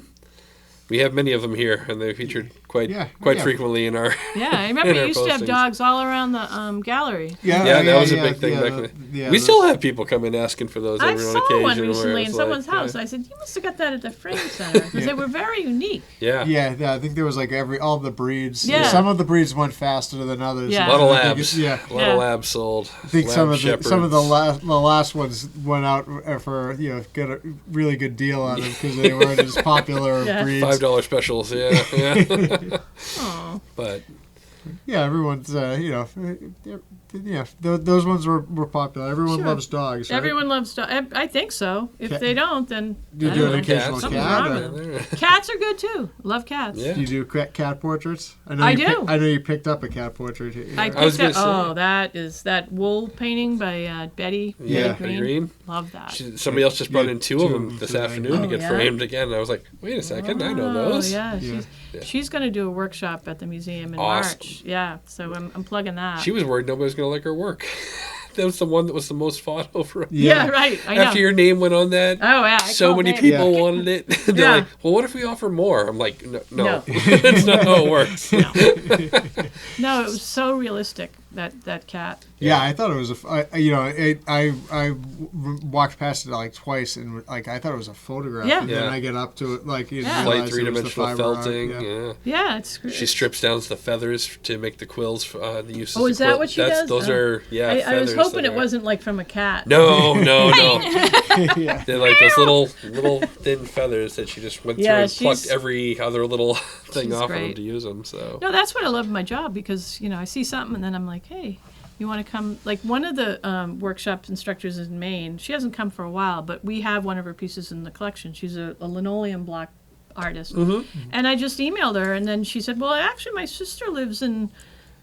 We have many of them here, and they're featured quite frequently in our. Yeah, I remember you used to have dogs all around the gallery. That was a big thing back then. We still have people come in asking for those every on occasion. I saw one recently in someone's house. I said, "You must have got that at the Frame Center because they were very unique." Yeah, I think there was like all the breeds. Yeah. Some of the breeds went faster than others. Yeah. A lot of labs. A lot of labs sold. I think some of the last ones went out for get a really good deal on them because they weren't as popular breeds. $5 specials, But everyone's those ones were popular. Everyone loves dogs. Right? Everyone loves dogs. I think so. If they don't, then do you do an occasional cat? Cats are good too. Love cats. Yeah. Do you do cat portraits? I do. I know you picked up a cat portrait. I picked up. Oh, that is that wool painting by Betty. Betty Green. Love that. Somebody else just brought in two of them this afternoon to get framed again. And I was like, wait a second, I know those. She's going to do a workshop at the museum in March. Yeah, so I'm plugging that. She was worried nobody was going to like her work. That was the one that was the most fought over. Yeah, right. I know. After your name went on that, so many people wanted it. They're like, well, what if we offer more? I'm like, no. That's not how it works. No, it was so realistic, that cat. Yeah, I thought it was I walked past it like twice and like I thought it was a photograph. Yeah. And then I get up to it like light 3-dimensional felting. Yeah, it's great. She strips down the feathers to make the quills. The use. Oh, is that what she does? Those are feathers. I was hoping it wasn't like from a cat. No. They're like those little thin feathers that she just went through and plucked every other little thing off of them to use them. So no, that's what I love in my job because I see something and then I'm like, hey, you want to come? Like one of the workshop instructors in Maine, she hasn't come for a while, but we have one of her pieces in the collection. She's a linoleum block artist, and I just emailed her, and then she said, well, actually, my sister lives in,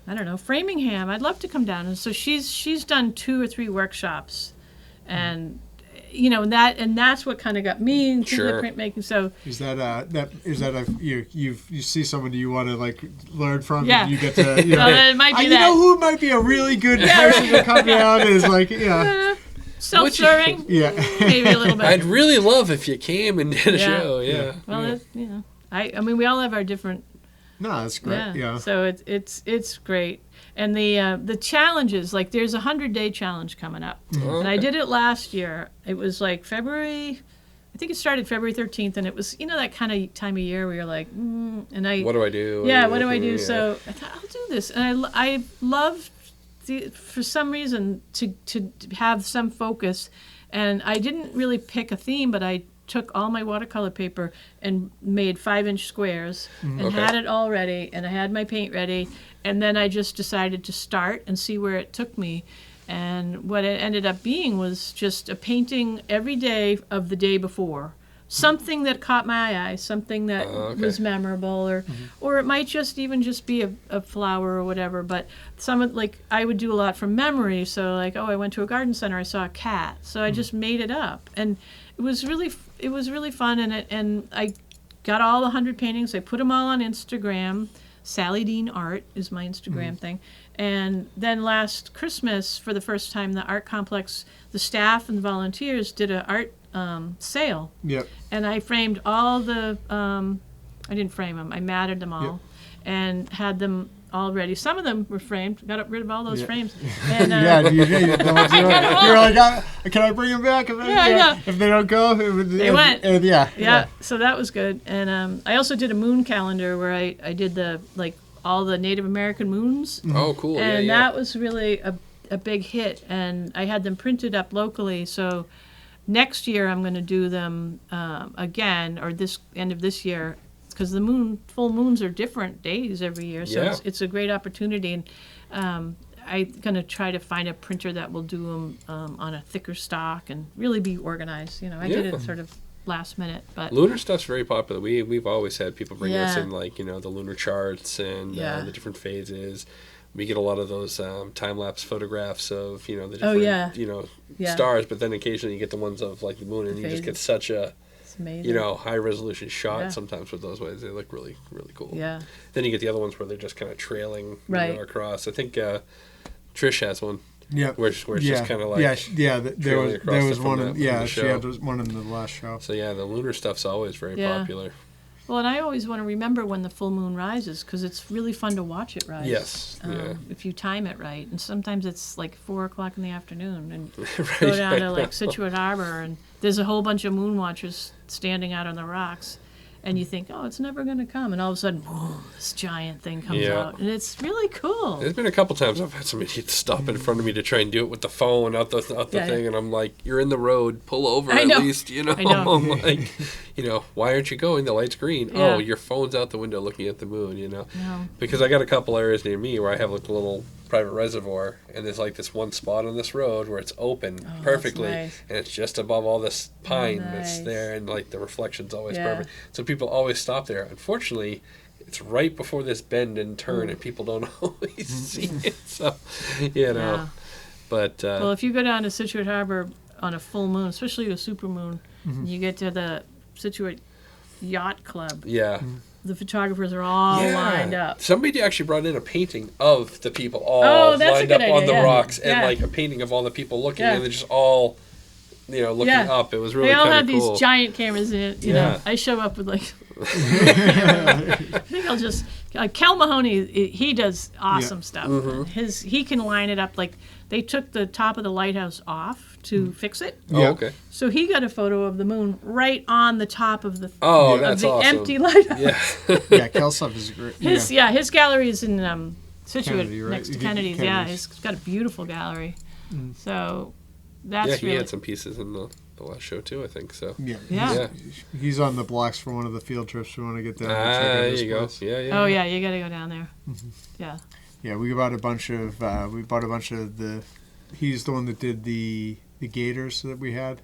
I don't know, Framingham. I'd love to come down, and so she's done 2 or 3 workshops, and that's what kind of got me into the printmaking. So is that you see someone you want to like learn from? Yeah. You get to it might be you know who might be a really good person to come down is like self-serving. Maybe a little bit. I'd really love if you came and did a show. Yeah. Well, I mean, we all have our different. No, that's great. Yeah. So it's great. And the challenges, like there's a 100-day challenge coming up. And I did it last year. It was like February, I think it started February 13th, and it was, that kind of time of year where you're like, and what do I do? What do I do? So I thought, I'll do this. And I love, for some reason, to have some focus. And I didn't really pick a theme, but I took all my watercolor paper and made 5-inch squares and had it all ready, and I had my paint ready, and then I just decided to start and see where it took me. And what it ended up being was just a painting every day of the day before. something that caught my eye, something that was memorable, or it might just be a flower or whatever. But I would do a lot from memory. So like, I went to a garden center, I saw a cat, so I just made it up, and it was really fun. And I got all the 100 paintings. I put them all on Instagram. Sally Dean Art is my Instagram thing. And then last Christmas, for the first time, the art complex, the staff and the volunteers did an art sale. Yep. And I framed all the, I didn't frame them, I matted them all and had them all ready. Some of them were framed, got rid of all those frames. And, you're like, can I bring them back? If they don't go, they went. So that was good. And I also did a moon calendar where I did all the Native American moons. Oh, cool. And that was really a big hit. And I had them printed up locally. So next year I'm going to do them again, or this end of this year, because the full moons are different days every year. So it's a great opportunity. And I'm going to try to find a printer that will do them on a thicker stock and really be organized. I did it sort of last minute, but lunar stuff's very popular. We've always had people bring us in the lunar charts and the different phases. We get a lot of those time-lapse photographs of the different stars, but then occasionally you get the ones of like the moon, and you just get such a high-resolution shot sometimes with those ways. They look really, really cool. Yeah. Then you get the other ones where they're just kind of trailing across. I think Trish has one. Yeah, where it's just kind of like there was one. She had one in the last show. So the lunar stuff's always very popular. Well, and I always want to remember when the full moon rises, because it's really fun to watch it rise. Yes. If you time it right, and sometimes it's like 4:00 in the afternoon, and go down to like Situate Harbor, and there's a whole bunch of moon watchers standing out on the rocks. And you think, it's never going to come. And all of a sudden, boom, this giant thing comes out. And it's really cool. There's been a couple times I've had somebody stop in front of me to try and do it with the phone out the thing. And I'm like, you're in the road. Pull over at least, I know. I'm like, why aren't you going? The light's green. Yeah. Oh, your phone's out the window looking at the moon, No. Because I got a couple areas near me where I have like a little private reservoir, and there's like this one spot on this road where it's open perfectly, nice. and it's just above all this pine that's there, and like the reflection's always perfect. So people always stop there. Unfortunately, it's right before this bend and turn, and people don't always see it. So, but well, if you go down to Situate Harbor on a full moon, especially a supermoon, you get to the Situate Yacht Club. Yeah. The photographers are all lined up. Somebody actually brought in a painting of the people all lined up on the rocks, and like a painting of all the people looking, and they're just all, looking up. It was really kind of cool. They all have these giant cameras in it. You know, I show up with like. I think I'll just Cal Mahoney. He does awesome stuff. He can line it up like they took the top of the lighthouse off to fix it. Oh, okay. So he got a photo of the moon right on the top of the that's awesome. empty lighthouse. Yeah, Cal stuff is great. His gallery is in Situate Kennedy, right? next to Kennedy's. Yeah, he's got a beautiful gallery. So that's he had some pieces in the last show too, I think so. Yeah. He's on the blocks for one of the field trips we want to get down. There you go. Oh yeah, you got to go down there. Yeah, we bought a bunch of the. He's the one that did the gators that we had.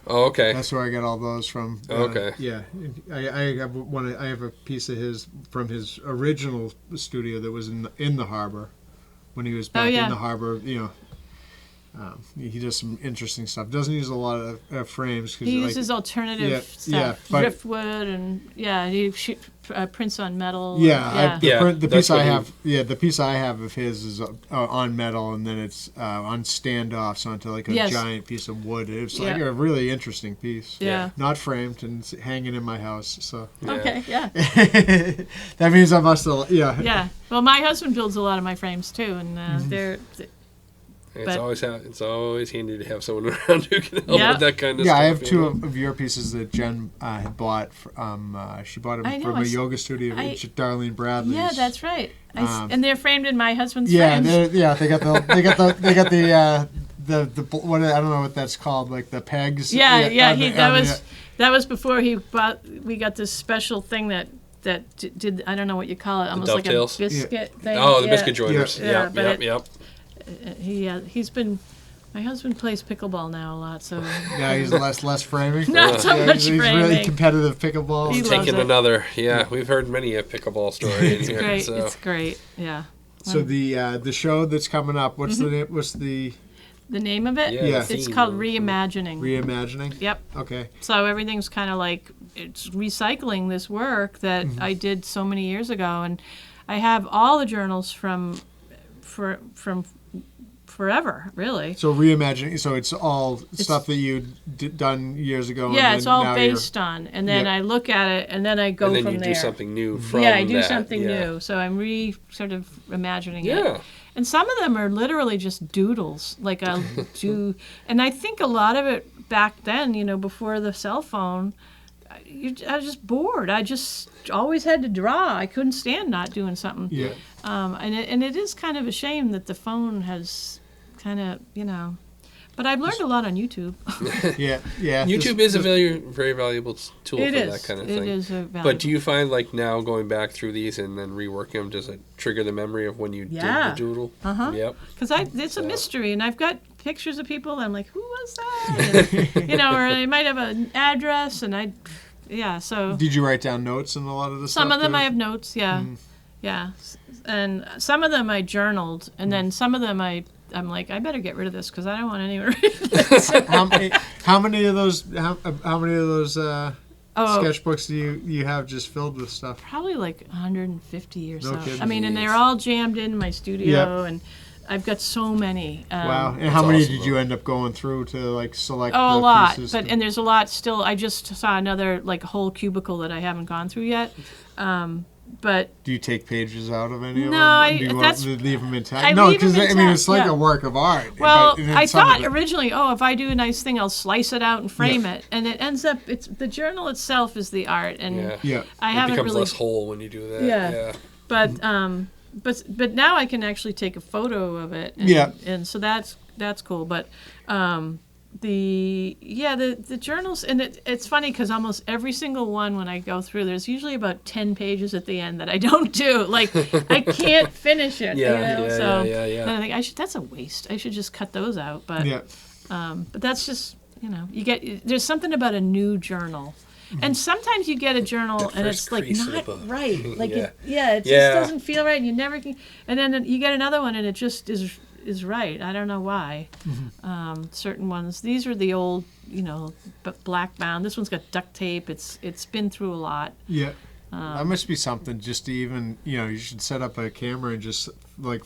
Oh, okay. That's where I got all those from. Okay. Yeah, I have one. I have a piece of his from his original studio that was in the harbor when he was back in the harbor. He does some interesting stuff. Doesn't use a lot of frames. He uses alternative stuff, driftwood, and he prints on metal. The piece I have. Yeah, the piece I have of his is on metal, and then it's on standoffs onto like a giant piece of wood. It's like a really interesting piece. Yeah, not framed and it's hanging in my house. So okay, that means I must have. Yeah. Well, my husband builds a lot of my frames too, and they're. It's always handy to have someone around who can help with that kind of stuff. Yeah, I have two of your pieces that Jen had bought. She bought them from a yoga studio, Darlene Bradley's. Yeah, that's right. And they're framed in my husband's frames. They got the what I don't know what that's called, like the pegs. That was before he bought. We got this special thing that did I don't know what you call it, almost like a biscuit thing. Oh, the biscuit joiners. Yep. He's been My husband plays pickleball now a lot, so Yeah, he's less framing. not so much he's framing. really competitive pickleball. He loves Taking it. another. Yeah, we've heard many a pickleball story in It's here. great. So. It's great. Yeah. So the show that's coming up, what's the name? What's the The name of it? Yeah. It's theme. called Reimagining. reimagining? Yep. Okay. So everything's kind of like it's recycling this work that I did so many years ago, and I have all the journals from forever, really. So reimagining. So it's all stuff that you done years ago. Yeah, and it's then all now based on, and then Yep. I look at it, and then I go And then from you there. do something new from Yeah, I do that. something Yeah. new. So I'm sort of imagining Yeah. it. And some of them are literally just doodles. Like I'll do, and I think a lot of it back then, before the cell phone, I was just bored. I just always had to draw. I couldn't stand not doing something. Yeah. And it is kind of a shame that the phone has kind of, But I've learned a lot on YouTube. Yeah. Yeah. YouTube is a very valuable tool It for is. that kind of It thing. is a valuable. But do you find like now going back through these and then reworking them, does it trigger the memory of when you did Yeah. the doodle? Uh-huh. Yep. Because it's a mystery, and I've got pictures of people, and I'm like, who was that? And, or they might have an address, and so. Did you write down notes and a lot of the stuff? Some of them too? I have notes, yeah. Yeah. And some of them I journaled, and then some of them I'm like, I better get rid of this because I don't want anyone to read this. How many of those Oh. sketchbooks do you have just filled with stuff? Probably like 150 or so. kidding. I mean, and they're all jammed in my studio, Yep. and I've got so many. Wow. And how many awesome, did you end up going through to like select Oh, the a lot. pieces? And there's a lot still. I just saw another like whole cubicle that I haven't gone through yet. But do you take pages out of any of No, them? Do you want that's- to leave them intact? I No, leave them because I mean it's like intact, a yeah. work of art. well, but then I some thought of it- originally, if I do a nice thing, I'll slice it out and frame it, and it ends up the journal itself is the art, and Yeah. Yeah. I It haven't becomes really. less whole when you do that. Yeah. But now I can actually take a photo of it. And, Yeah. And so that's cool. But the journals, and it's funny because almost every single one when I go through, there's usually about 10 pages at the end that I don't do. Like I can't finish it. Yeah, so yeah. And I think that's a waste. I should just cut those out. But Yeah. but that's just there's something about a new journal. And sometimes you get a journal That and first it's like crease of the not book. right. Like Yeah. it just doesn't feel right, and you never can. And then you get another one and it just is right. I don't know why. Certain ones. These are the old, black bound. This one's got duct tape. It's been through a lot. Yeah. That must be something just to even, you should set up a camera and just like,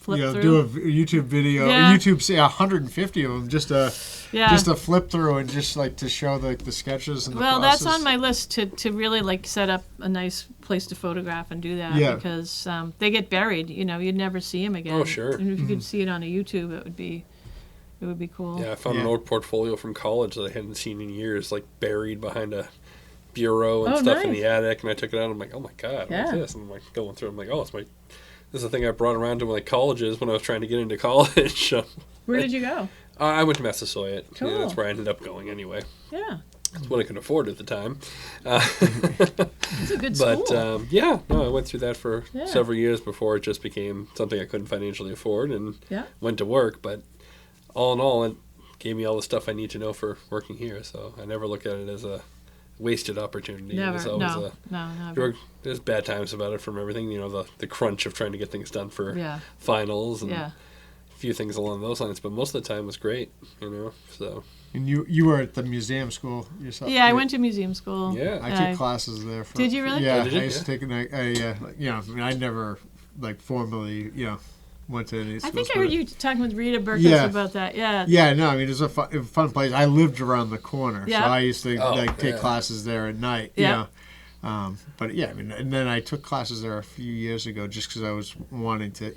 Flip do a through. YouTube video. Yeah. YouTube, say 150 of them, just a flip through and just like to show the sketches and the Well, process. that's on my list to really like set up a nice place to photograph and do that because they get buried. You'd never see them again. Oh, sure. And if you could see it on a YouTube, it would be cool. Yeah, I found an old portfolio from college that I hadn't seen in years, like buried behind a bureau and stuff in nice. the attic. And I took it out. I'm like, oh my god, what's this? And I'm like going through. I'm like, oh, this is the thing I brought around to my colleges when I was trying to get into college. Where did you go? I went to Massasoit. Cool. Yeah, that's where I ended up going anyway. Yeah, That's what I could afford at the time. it's a good school. But I went through that for Yeah. several years before it just became something I couldn't financially afford and went to work. But all in all, it gave me all the stuff I need to know for working here. So I never look at it as a wasted opportunity. Never. It was always Never. there's bad times about it from everything. The crunch of trying to get things done for finals and a few things along those lines. But most of the time was great. So. And you were at the museum school yourself? Yeah, I went to museum school. Yeah. I took classes there. Did you really? Yeah, Oh, did you? I used to take I never formally went to any I schools. think I but heard you talking with Rita Burkins Yeah. about that. Yeah. Yeah, no, I mean it was a fun place. I lived around the corner, Yeah. so I used to take yeah. classes there at night. Yeah. But yeah, I mean, and then I took classes there a few years ago just because I was wanting to,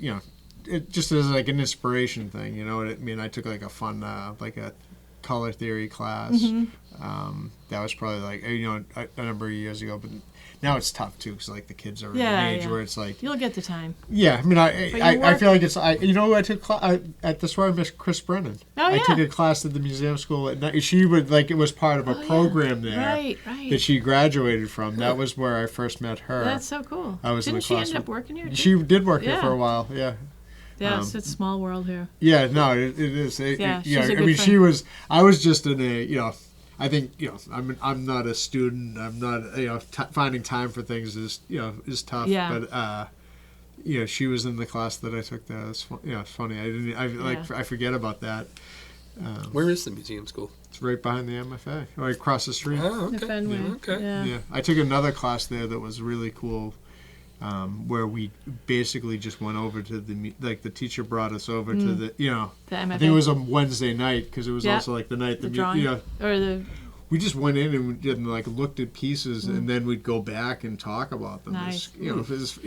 it just as like an inspiration thing. You know what I mean? I took like a fun like a color theory class. Mm-hmm. That was probably like a number of years ago, but now it's tough too because like the kids are at an age where it's like You'll get the time. yeah. I mean, I work- feel like it's who I took at this where I missed Chris Brennan. Oh, I yeah. took a class at the museum school at night. She would it was part of a program there Right. that she graduated from. That was where I first met her. That's so cool. I was in Didn't the she class end up with- working here? Too? She did work here for Yeah. a while, yeah. Yes, it's a small world here. Yeah, no, it is. She's a good I mean, friend. I was just in a, I think, I'm not a student. I'm not, finding time for things is tough. Yeah. But, she was in the class that I took. That was, it's funny. I forget about that. Where is the museum school? It's right behind the MFA, right across the street. Oh, okay. The Fenway. Yeah, okay. Yeah. I took another class there that was really cool, where we basically just went over to the teacher brought us over to the The MFA. I think it was a Wednesday night because it was also like the night the drawing or the. we just went in and like looked at pieces and then we'd go back and talk about them. Nice. It was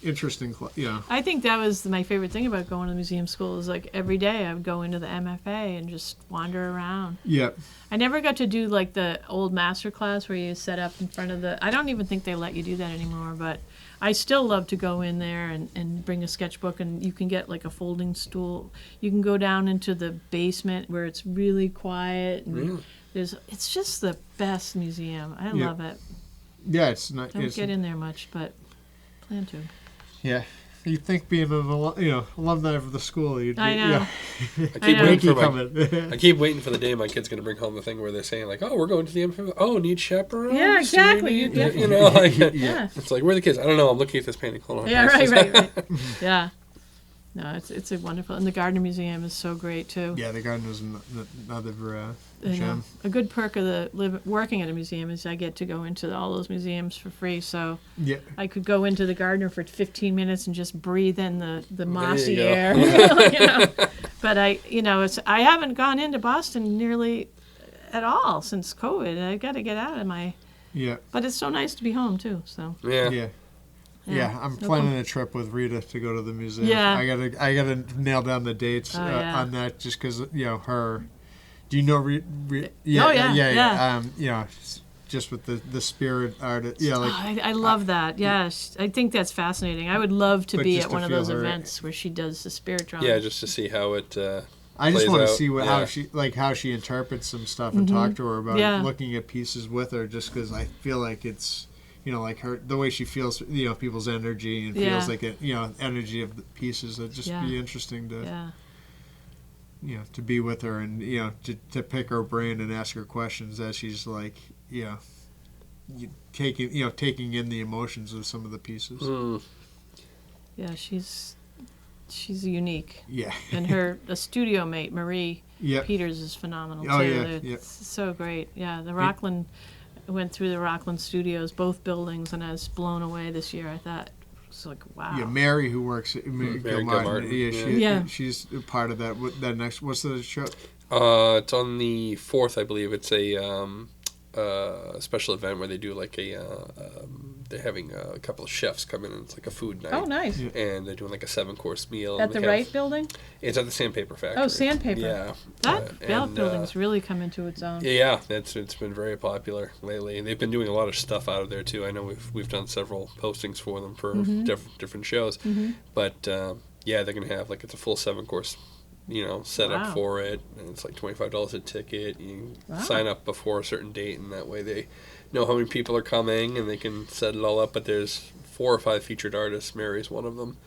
interesting. I think that was my favorite thing about going to museum school is like every day I would go into the MFA and just wander around. Yeah. I never got to do like the old master class where you set up in front of the. I don't even think they let you do that anymore, but I still love to go in there and bring a sketchbook, and you can get like a folding stool. You can go down into the basement where it's really quiet. And Really? It's just the best museum. I love it. Yeah, it's not. Don't get in there much, but plan to. Yeah. You think being an alumni of the school, you'd I know. Yeah. I keep waiting for the day my kid's going to bring home the thing where they're saying like, "Oh, we're going to the MFA. Oh, need chaperones." Yeah, exactly. Yeah. It's like, where are the kids? I don't know. I'm looking at this painting. Hold on. Yeah, right. Yeah. No, it's a wonderful, and the Gardner Museum is so great too. Yeah, the garden was another You know, gem. a good perk of working at a museum is I get to go into all those museums for free. So Yeah. I could go into the Gardner for 15 minutes and just breathe in the mossy go. air. But I haven't gone into Boston nearly at all since COVID. I got to get out of my. Yeah. But it's so nice to be home too. So. Yeah. Yeah, I'm planning a trip with Rita to go to the museum. Yeah. I gotta nail down the dates on that, just because her. Do you know Rita? Yeah. Just with the spirit art. Yeah, like I love that. Yeah, I think that's fascinating. I would love to be at one of those events where she does the spirit drawing. Yeah, just to see how it. I just want to see how she interprets some stuff and talk to her about looking at pieces with her, just because I feel like it's. Like the way she feels, people's energy and feels like it, energy of the pieces. It'd just be interesting to, to be with her and, to pick her brain and ask her questions as she's like, taking in the emotions of some of the pieces. Mm. Yeah, she's unique. Yeah. And a studio mate, Marie Peters, is phenomenal too. It's so great. Yeah, the Rockland. I went through the Rockland Studios, both buildings, and I was blown away this year. I thought, it's like, wow. Yeah, Mary, who works at Mary Gilmartin, she's part of that. What's the show? It's on the 4th, I believe. It's a special event where they do like they're having a couple of chefs come in, and it's like a food night. Oh, nice. Yeah. And they're doing like a 7-course meal. At the Wright building? It's at the Sandpaper Factory. Oh, Sandpaper. Yeah. That building's really come into its own. Yeah, it's been very popular lately. And they've been doing a lot of stuff out of there too. I know we've done several postings for them for different shows. Mm-hmm. But they're going to have it's a full 7-course set up for it, and it's like $25 a ticket. You sign up before a certain date, and that way they know how many people are coming, and they can set it all up. But there's 4 or 5 featured artists. Mary's one of them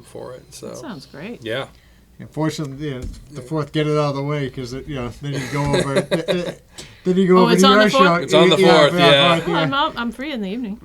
for it. So that sounds great. Yeah. Unfortunately, the 4th, get it out of the way, because then you go over. Then you go over to your show. It's on the 4th. Yeah. I'm free in the evening.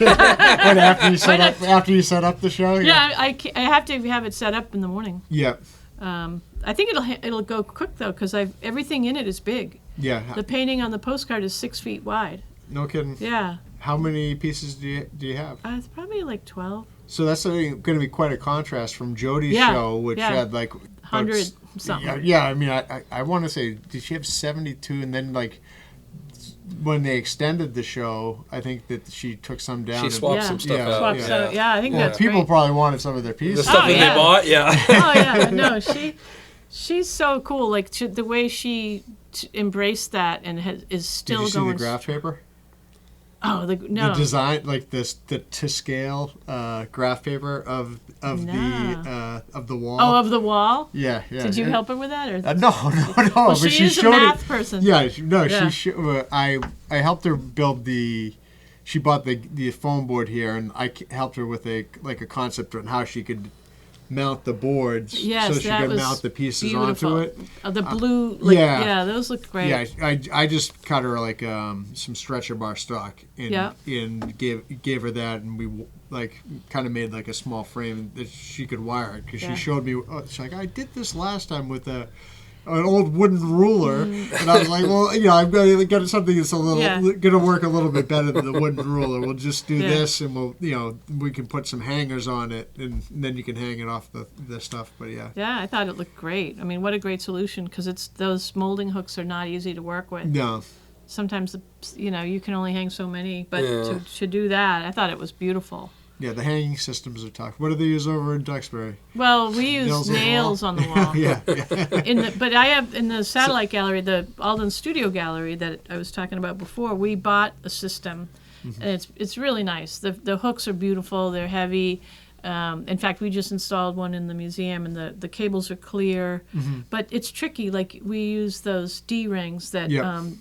After you set up the show. Yeah, I have to have it set up in the morning. Yeah. I think it'll go quick though, because everything in it is big. Yeah. The painting on the postcard is 6 feet wide. No kidding. Yeah. How many pieces do you have? It's probably like 12. So that's going to be quite a contrast from Jody's show, which had 100 something. Yeah, I mean, I want to say, did she have 72? And then when they extended the show, I think that she took some down. She swapped some stuff out. I think that's people great. probably wanted some of their pieces. The stuff that they bought, Oh yeah, no, she's so cool. Like the way she embraced that and is still going. Did you see the graph paper? Oh, the design, the to scale graph paper of the wall. Oh, of the wall. Yeah. Did you help her with that, or no? Well, but she is a math person. Yeah, I helped her build She bought the foam board here, and I helped her with a concept on how she could mount the boards, yes, so she could mount the pieces beautiful. onto it. The blue, those looked great. Yeah, I just cut her like some stretcher bar stock and gave her that, and we like kind of made like a small frame that she could wire it, because she showed me. She's like, I did this last time with an old wooden ruler, and I was like, well, I'm going to get something that's going to work a little bit better than the wooden ruler. We'll just do this, and we can put some hangers on it, and then you can hang it off the stuff. But yeah, I thought it looked great. I mean, what a great solution, because those molding hooks are not easy to work with. No. Sometimes you can only hang so many, but to do that, I thought it was beautiful. Yeah, the hanging systems are tough. What do they use over in Duxbury? Well, we use nails on the wall. But I have in the satellite gallery, the Alden Studio Gallery that I was talking about before. We bought a system, and it's really nice. The hooks are beautiful. They're heavy. In fact, we just installed one in the museum, and the cables are clear, but it's tricky. Like, we use those D-rings that,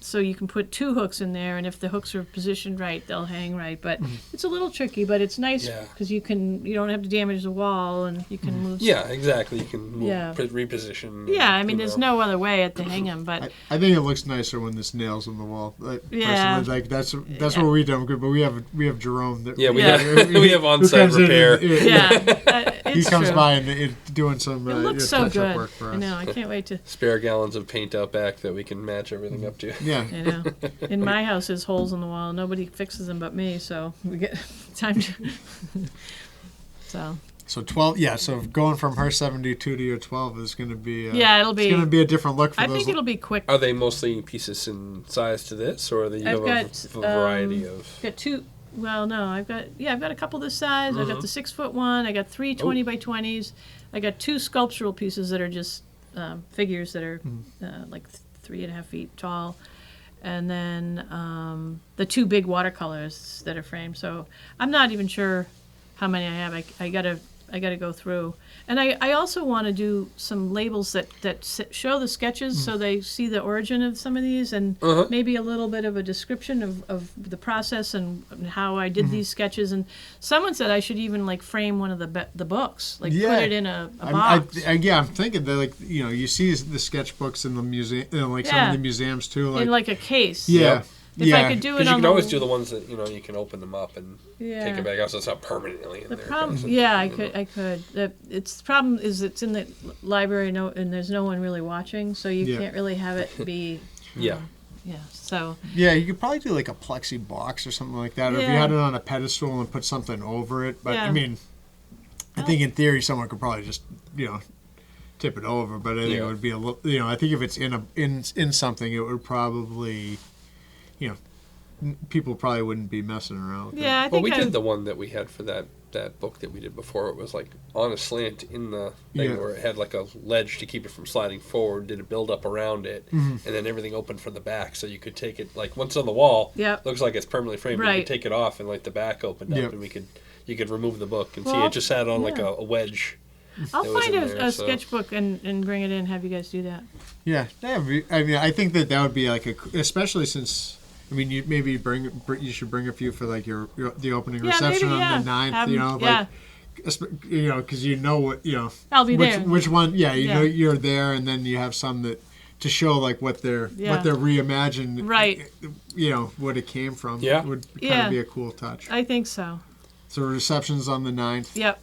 so you can put 2 hooks in there, and if the hooks are positioned right, they'll hang right. But it's a little tricky, but it's nice because you don't have to damage the wall, and you can move. Yeah, exactly. You can move, reposition. Yeah, I mean, there's no other way at the Hingham, but I think it looks nicer when there's nails on the wall. Personally, like that's what we do. But we have Jerome. That, we have on-site repair. He comes by and doing some it looks so good. Work for us. I know. I can't wait to spare gallons of paint out back that we can match everything up to. Yeah, I know. In my house, there's holes in the wall. Nobody fixes them but me, so we get time to. So 12. Yeah. So going from her 72 to your 12 is going to be. It'll be. It's going to be a different look for I those. think it'll be quick. Are they mostly pieces in size to this, or you have a variety of? I've got 2. Well, no, I've got a couple this size. I've got the 6-foot one. I got 3 20 by 20s. I got 2 sculptural pieces that are just figures that are like 3.5 feet tall, and then the 2 big watercolors that are framed. So I'm not even sure how many I have. I gotta go through, and I also want to do some labels that show the sketches, so they see the origin of some of these, and maybe a little bit of a description of the process and how I did these sketches. And someone said I should even like frame one of the books, like put it in a box. I'm thinking that, like, you see the sketchbooks in the museum, some of the museums too, like in like a case. Yeah. If I could do it, you can always do the ones that you can open them up and take it back out, so it's not permanently in there. Problem, I could. The problem is it's in the library, and there's no one really watching, so you can't really have it be. So. Yeah, you could probably do like a plexi box or something like that, or if you had it on a pedestal and put something over it. But I mean, I think in theory someone could probably just tip it over, but I think it would be a little. I think if it's in something, it would probably. People probably wouldn't be messing around with it. I think we did the one that we had for that book that we did before. It was like on a slant in the thing where it had like a ledge to keep it from sliding forward, did a build up around it, and then everything opened from the back, so you could take it, like, once on the wall, looks like it's permanently framed, but you could take it off and like the back opened up, and you could remove the book and see it just had on like a wedge. I'll find a sketchbook and bring it in, have you guys do that. Yeah, I mean, I think that would be like especially since. I mean, you maybe you should bring a few for like the opening reception on the 9th. Because what I'll be there. Which one? Yeah, you're there, and then you have some that to show like what they're reimagined. Right. What it came from. Yeah. Would kind of be a cool touch. I think so. So reception's on the 9th. Yep.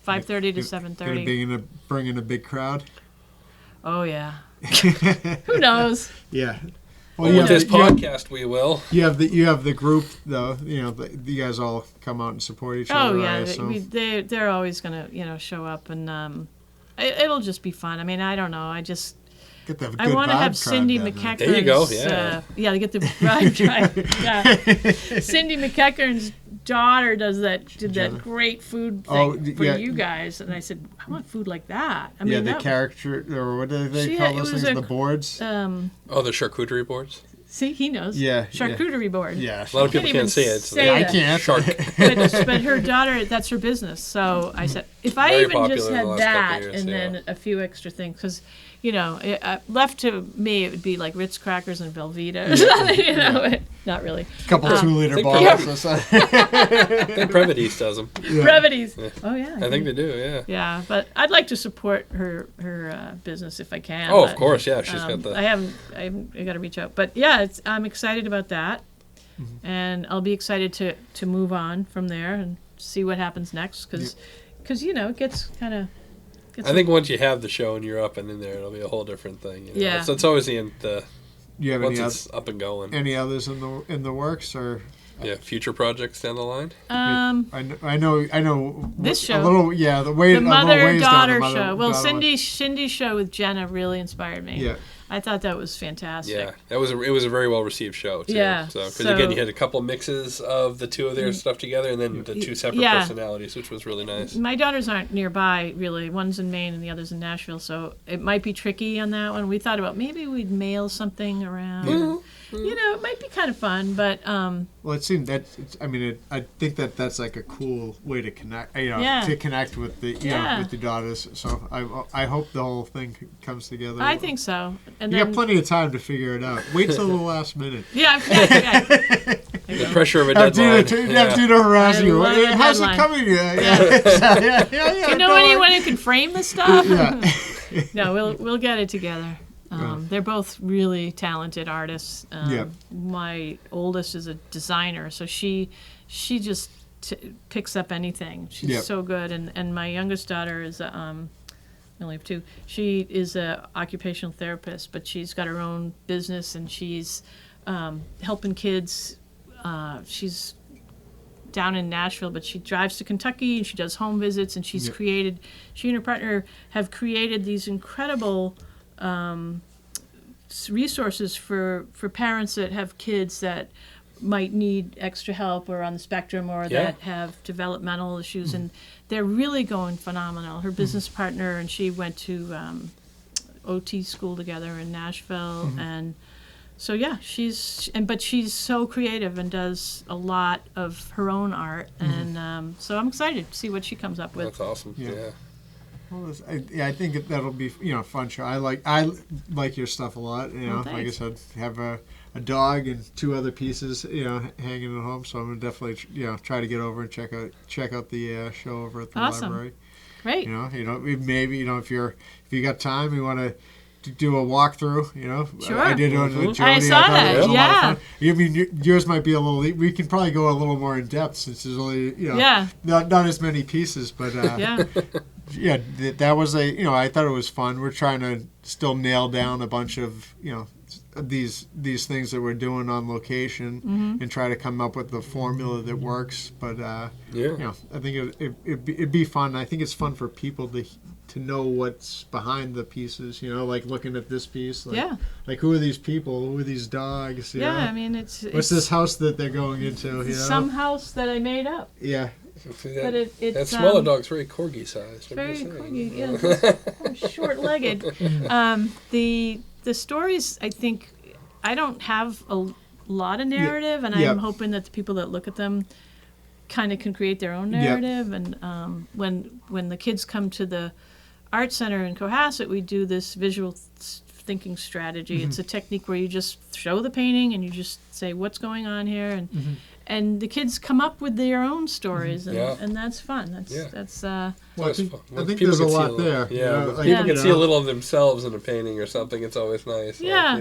5:30 to 7:30. Gonna bring in a big crowd. Oh yeah. Who knows? Yeah. Well, with this podcast, we will. You have the group though. You guys all come out and support each other. Oh yeah, they're always gonna show up, and it'll just be fun. I mean, I don't know. I just I want to have Cindy McEachern's. There you go. Yeah. To get the right. Cindy McEachern's daughter did that great food thing for you guys, and I said, I want food like that. I mean, the character, or what do they call those things? The boards. The charcuterie boards. See, he knows. Yeah, charcuterie board. Yeah, a lot of people can't say it. I can't. Shark. but her daughter, that's her business. So I said, if I even just had that and then a few extra things, because left to me, it would be like Ritz crackers and Velveeta or something, not really. A couple 2-liter bottles or something. I think Brevities does them. Brevities. Yeah. Oh, yeah. I think they do, yeah. Yeah, but I'd like to support her business if I can. Oh, of course, yeah. She's got the... I got to reach out. But, yeah, I'm excited about that. Mm-hmm. And I'll be excited to move on from there and see what happens next because, it gets kind of... I think once you have the show and you're up and in there, it'll be a whole different thing. Yeah. So it's always the end. You have once it's up and going. Any others in the works or? Yeah, future projects down the line. I know. This show. A little, yeah. The mother-daughter show. Well, Cindy's show with Jenna really inspired me. Yeah. I thought that was fantastic. Yeah, it was a very well received show too. Yeah. Because again, you had a couple mixes of the two of their stuff together, and then the two separate personalities, which was really nice. My daughters aren't nearby really. One's in Maine and the other's in Nashville, so it might be tricky on that one. We thought about maybe we'd mail something around. Mm-hmm. It might be kind of fun, but well, it seemed that. I think that's like a cool way to connect. To connect with the with the daughters. So I hope the whole thing comes together. I think so. And you got plenty of time to figure it out. Wait till the last minute. Yeah. The pressure of a deadline. Have Dina harass you. How's it coming? Yeah. Do you know anyone who can frame the stuff? Yeah. No, we'll get it together. They're both really talented artists. My oldest is a designer, so she just picks up anything. She's so good. And my youngest daughter is I only have two. She is a occupational therapist, but she's got her own business and she's helping kids. She's down in Nashville, but she drives to Kentucky and she does home visits and she and her partner have created these incredible resources for parents that have kids that might need extra help or on the spectrum or that have developmental issues, and they're really going phenomenal. Her business partner and she went to OT school together in Nashville, and so she's so creative and does a lot of her own art, and so I'm excited to see what she comes up with. That's awesome. Yeah. Well, I think that'll be a fun show. I like your stuff a lot. Like I said, have a dog and two other pieces hanging at home. So I'm gonna definitely try to get over and check out the show over at the library. Great. Maybe if you got time, you want to do a walkthrough. Sure. I did one with Jody. I saw that. Yeah. I mean, yours might be a little. We can probably go a little more in depth since there's only not as many pieces, but yeah, that was I thought it was fun. We're trying to still nail down a bunch of these things that we're doing on location and try to come up with the formula that works. But I think it'd be fun. I think it's fun for people to know what's behind the pieces. Like looking at this piece. Like who are these people? Who are these dogs? I mean, what's this house that they're going into? Some house that I made up. Yeah. But it's that smaller dog's very corgi sized. Very corgi, short-legged. The stories, I think, I don't have a lot of narrative, and I'm hoping that the people that look at them kind of can create their own narrative. And when the kids come to the art center in Cohasset, we do this visual thinking strategy. It's a technique where you just show the painting and you just say what's going on here, and the kids come up with their own stories, and that's fun. That's I think there's a lot there. Yeah, people can see a little of themselves in a painting or something. It's always nice. Yeah,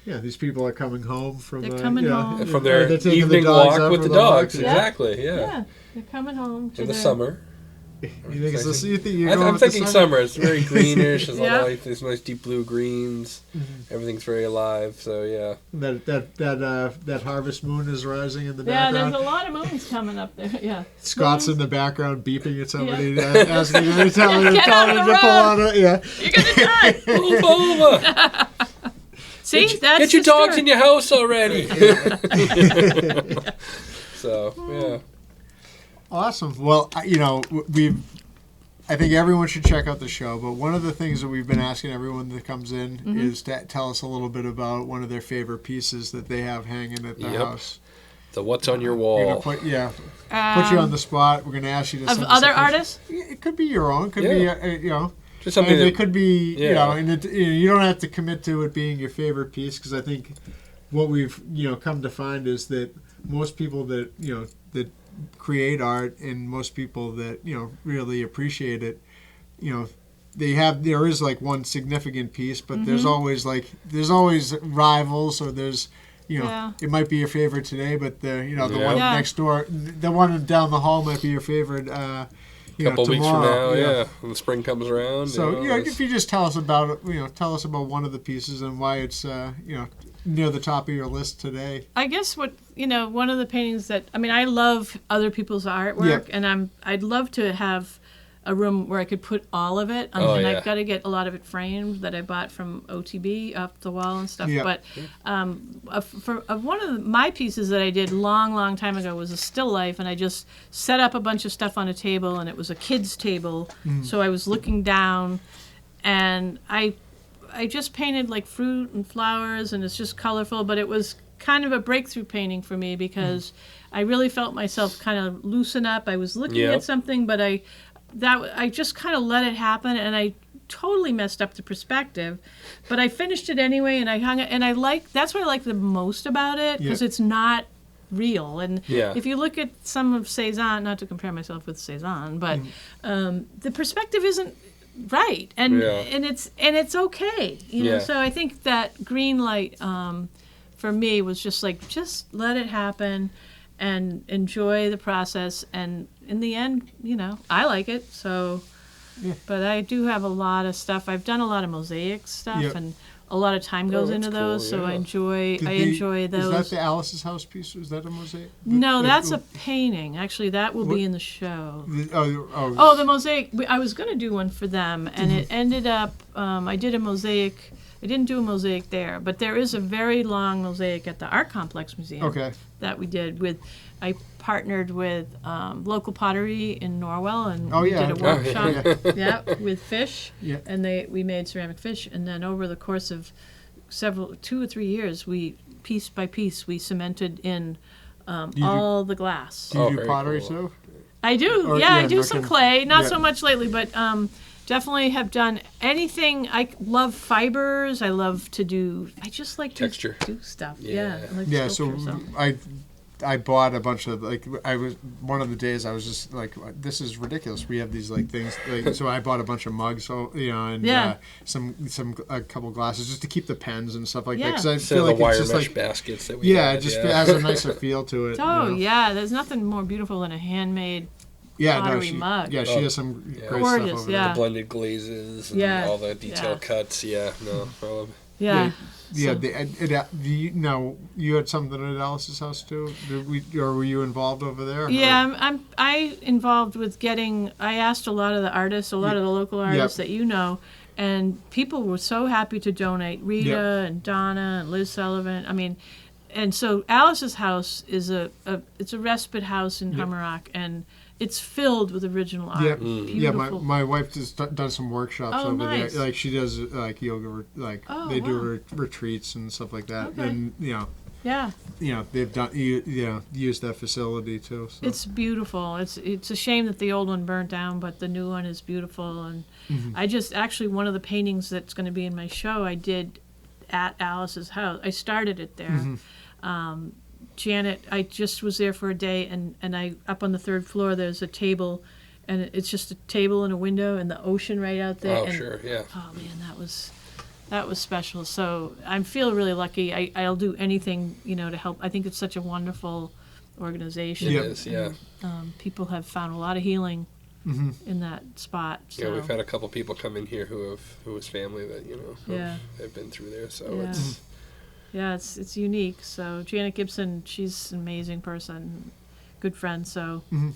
these people are coming home from home from their evening walk with the dogs. Exactly. Yeah, they're coming home in the summer. I'm thinking summer. It's very greenish. There's nice deep blue greens. Everything's very alive. So that harvest moon is rising in the background. Yeah, there's a lot of moons coming up there. Yeah. Scott's in the background beeping at somebody, asking to tell him to pull on it. Yeah. You're gonna die. Move over. See, get your dogs in your house already. So yeah. Awesome. Well, I think everyone should check out the show, but one of the things that we've been asking everyone that comes in is to tell us a little bit about one of their favorite pieces that they have hanging at the house. The what's on your wall. Put you on the spot. We're going to ask you to of other artists? It could be your own. Could be, Just something and it could be, and you don't have to commit to it being your favorite piece, because I think what we've come to find is that most people that that create art, and most people that really appreciate it, there is like one significant piece, but there's always rivals, or there's it might be your favorite today, but the one next door, the one down the hall might be your favorite. Couple weeks from now, yeah, when the spring comes around. So if you just tell us about it, tell us about one of the pieces and why it's near the top of your list today. I guess one of the paintings that I love other people's artwork, and I'd love to have a room where I could put all of it. I've got to get a lot of it framed that I bought from OTB off the wall and stuff. But one of my pieces that I did long time ago was a still life, and I just set up a bunch of stuff on a table, and it was a kid's table. So I was looking down, and I just painted like fruit and flowers, and it's just colorful, but it was kind of a breakthrough painting for me, because I really felt myself kind of loosen up. I was looking at something, but I just kind of let it happen, and I totally messed up the perspective, but I finished it anyway, and I hung it, and that's what I like the most about it, because it's not real. And if you look at some of Cezanne, not to compare myself with Cezanne, but the perspective isn't right, and it's okay, So I think that green light for me was just let it happen and enjoy the process, and in the end, I like it. So, but I do have a lot of stuff. I've done a lot of mosaic stuff, and a lot of time goes into those. Cool, so I enjoy those. Is that the Alice's House piece? Or is that a mosaic? No, that's a painting. Actually, that will be in the show. The mosaic. I was going to do one for them, and it ended up. I did a mosaic. I didn't do a mosaic there, but there is a very long mosaic at the Art Complex Museum that we did with. I partnered with local pottery in Norwell, and we did a workshop with fish, and we made ceramic fish, and then over the course of 2 or 3 years, we piece by piece we cemented in all the glass. Do you do pottery too? I do. I do some clay, not so much lately, but definitely have done anything. I love fibers. I love to do. I just like texture. To do stuff. So I bought a bunch of one of the days I was just like, this is ridiculous. We have these things. So I bought a bunch of mugs, and a couple glasses just to keep the pens and stuff like that. Because I feel like the wire it's mesh baskets that we had. It just has a nicer feel to it. There's nothing more beautiful than a handmade pottery mug. Yeah, she has some great gorgeous, stuff over there. The blended glazes and all the detail cuts. I love it. You had something at Alice's house too. Were you involved over there? Yeah, I involved with getting. I asked a lot of the artists, a lot of the local artists that and people were so happy to donate. Rita and Donna and Liz Sullivan. And so Alice's house is it's a respite house in Hummerock, and it's filled with original art. Beautiful. My wife has done some workshops over there. Like she does yoga, they do retreats and stuff like that. Okay. And they've done used that facility too. So. It's beautiful. It's a shame that the old one burnt down, but the new one is beautiful. And I just actually one of the paintings that's going to be in my show I did at Alice's house. I started it there. Janet, I just was there for a day, and I up on the 3rd floor. There's a table, and it's just a table and a window, and the ocean right out there. Oh, sure, yeah. Oh man, that was special. So I feel really lucky. I'll do anything to help. I think it's such a wonderful organization. It is, yeah. People have found a lot of healing in that spot. So. Yeah, we've had a couple people come in here who was family that have been through there. So it's. Yeah, it's unique. So Janet Gibson, she's an amazing person, good friend. So, really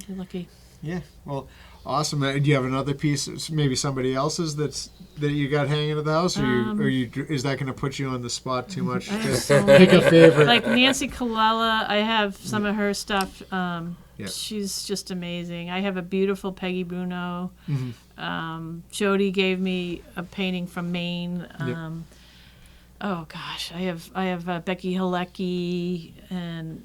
lucky. Yeah, well, awesome. Do you have another piece, maybe somebody else's that you got hanging at the house, or is that going to put you on the spot too much to pick a favorite? Like Nancy Colella, I have some of her stuff. She's just amazing. I have a beautiful Peggy Bruno. Jody gave me a painting from Maine. oh gosh, I have Becky Halecki, and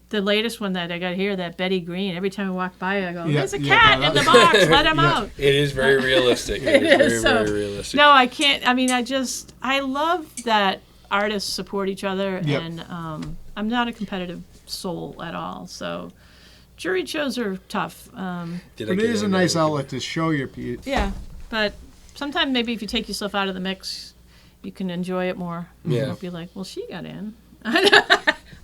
the latest one that I got here, that Betty Green. Every time I walk by, I go, "There's a cat in the box. Let him out." It is very realistic. It is very realistic. No, I can't. I mean, I love that artists support each other, and I'm not a competitive soul at all. So, jury shows are tough. It is a nice outlet to show your piece. Yeah, but sometimes maybe if you take yourself out of the mix, you can enjoy it more. Yeah. You won't be like, well, she got in.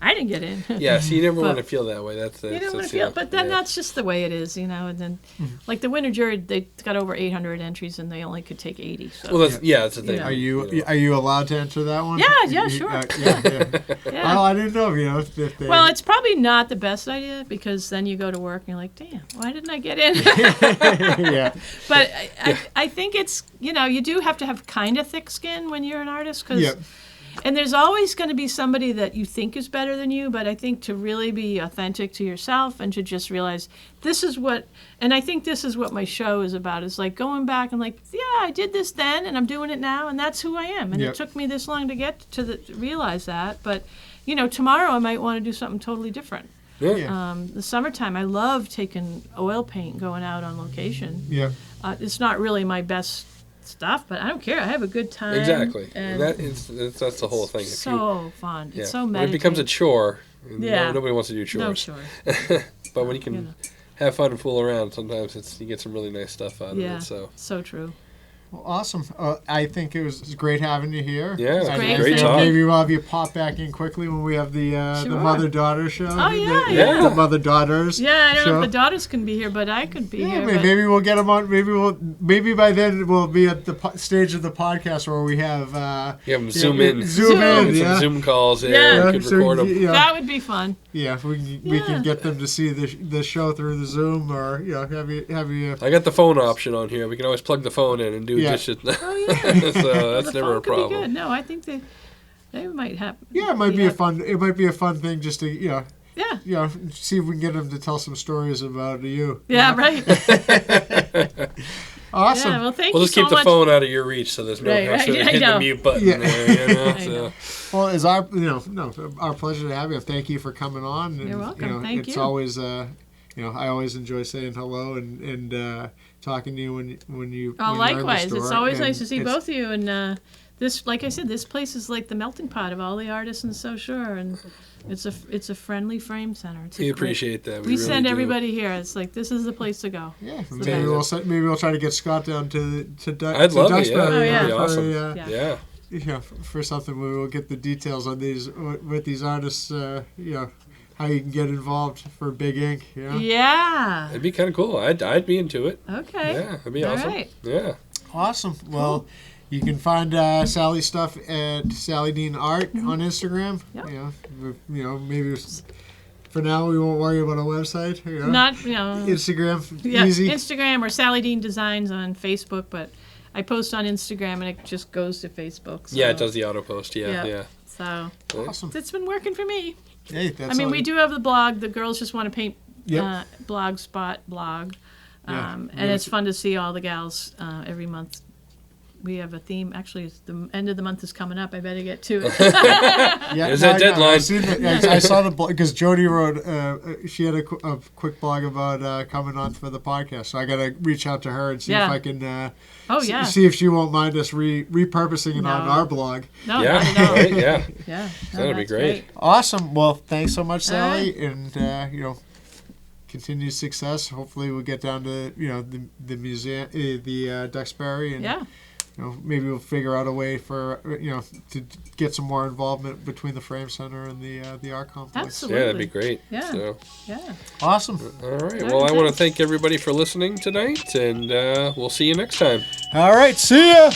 I didn't get in. Yeah, so you never want to feel that way. You don't want to feel, but then that's just the way it is, And then, like the winter jury, they got over 800 entries, and they only could take 80. So. Well, that's the thing. Are you allowed to enter that one? Yeah, sure. Well, I didn't know, if they... Well, it's probably not the best idea, because then you go to work and you're like, damn, why didn't I get in? Yeah. But I think it's, you do have to have kind of thick skin when you're an artist, because... And there's always going to be somebody that you think is better than you, but I think to really be authentic to yourself and to just realize and I think this is what my show is about, is like going back and like, I did this then and I'm doing it now and that's who I am. And it took me this long to get to realize that. But, tomorrow I might want to do something totally different. Yeah. The summertime, I love taking oil paint, going out on location. Yeah. It's not really my best stuff, but I don't care. I have a good time. Exactly. And that's the whole thing. It's so fun. It's so meditative. When it becomes a chore, nobody wants to do chores. No chore. But when you can have fun and fool around, sometimes you get some really nice stuff out of it. So true. Well, awesome. I think it was great having you here. Yeah, it was great talk. Maybe we'll have you pop back in quickly when we have the mother-daughter show. Oh, yeah. The mother-daughters. Yeah, I don't know if the daughters can be here, but I could be here. Maybe we'll get them on. Maybe by then we'll be at the stage of the podcast where we have. Them zoom in. Zoom in. Some Zoom calls. We could record them. That would be fun. Yeah, we can get them to see the show through the Zoom, or have you. I got the phone option on here. We can always plug the phone in and do just it. Oh yeah. So that's never a problem. Be good. No, I think they might have. Yeah, it might be a fun. It might be a fun thing just to Yeah. See if we can get them to tell some stories about you. Yeah, right. Awesome. Yeah, well, thank we'll you just keep the phone out of your reach, so there's no hassle hitting the mute button there. Well, it's our our pleasure to have you. Thank you for coming on. And, You're welcome. Thank you. It's always I always enjoy saying hello and talking to you when you. Oh, when likewise. you're in the It's store. always nice to see both of you. And this, like I said, this place is like the melting pot of all the artists in So Sure, and it's a friendly frame center. We appreciate that. We really send everybody here. It's like, this is the place to go. Yeah, maybe we'll try to get Scott down to I'd love it. Duxbury. That'd be awesome. Yeah, for something we will get the details on these with these artists. How you can get involved for Big Ink. Yeah. It'd be kind of cool. I'd be into it. Okay. Yeah, it'd be awesome. Right. Yeah. Awesome. Well, you can find Sally's stuff at Sally Dean Art on Instagram. Yep. Maybe for now we won't worry about a website. Not, Instagram, yeah, easy. Instagram or Sally Dean Designs on Facebook, but I post on Instagram and it just goes to Facebook. So. Yeah, it does the auto post. Yeah. So awesome. It's been working for me. Hey, we do have the blog. The Girls Just Want to Paint Blogspot blog. And it's fun to see all the gals every month. We have a theme. Actually, the end of the month is coming up. I better get to it. There's that deadline. I saw the blog because Jody wrote. She had a quick blog about coming on for the podcast. So I got to reach out to her and see if I can. See if she won't mind us repurposing it on our blog. No, not at all. Right, Yeah, that'd be great. Awesome. Well, thanks so much, Sally, and continued success. Hopefully, we'll get down to the museum, the Duxbury, and maybe we'll figure out a way for to get some more involvement between the Frame Center and the art complex. Absolutely. Yeah, that'd be great. Yeah. So. Yeah. Awesome. All right. Well, I want to thank everybody for listening tonight, and we'll see you next time. All right. See ya.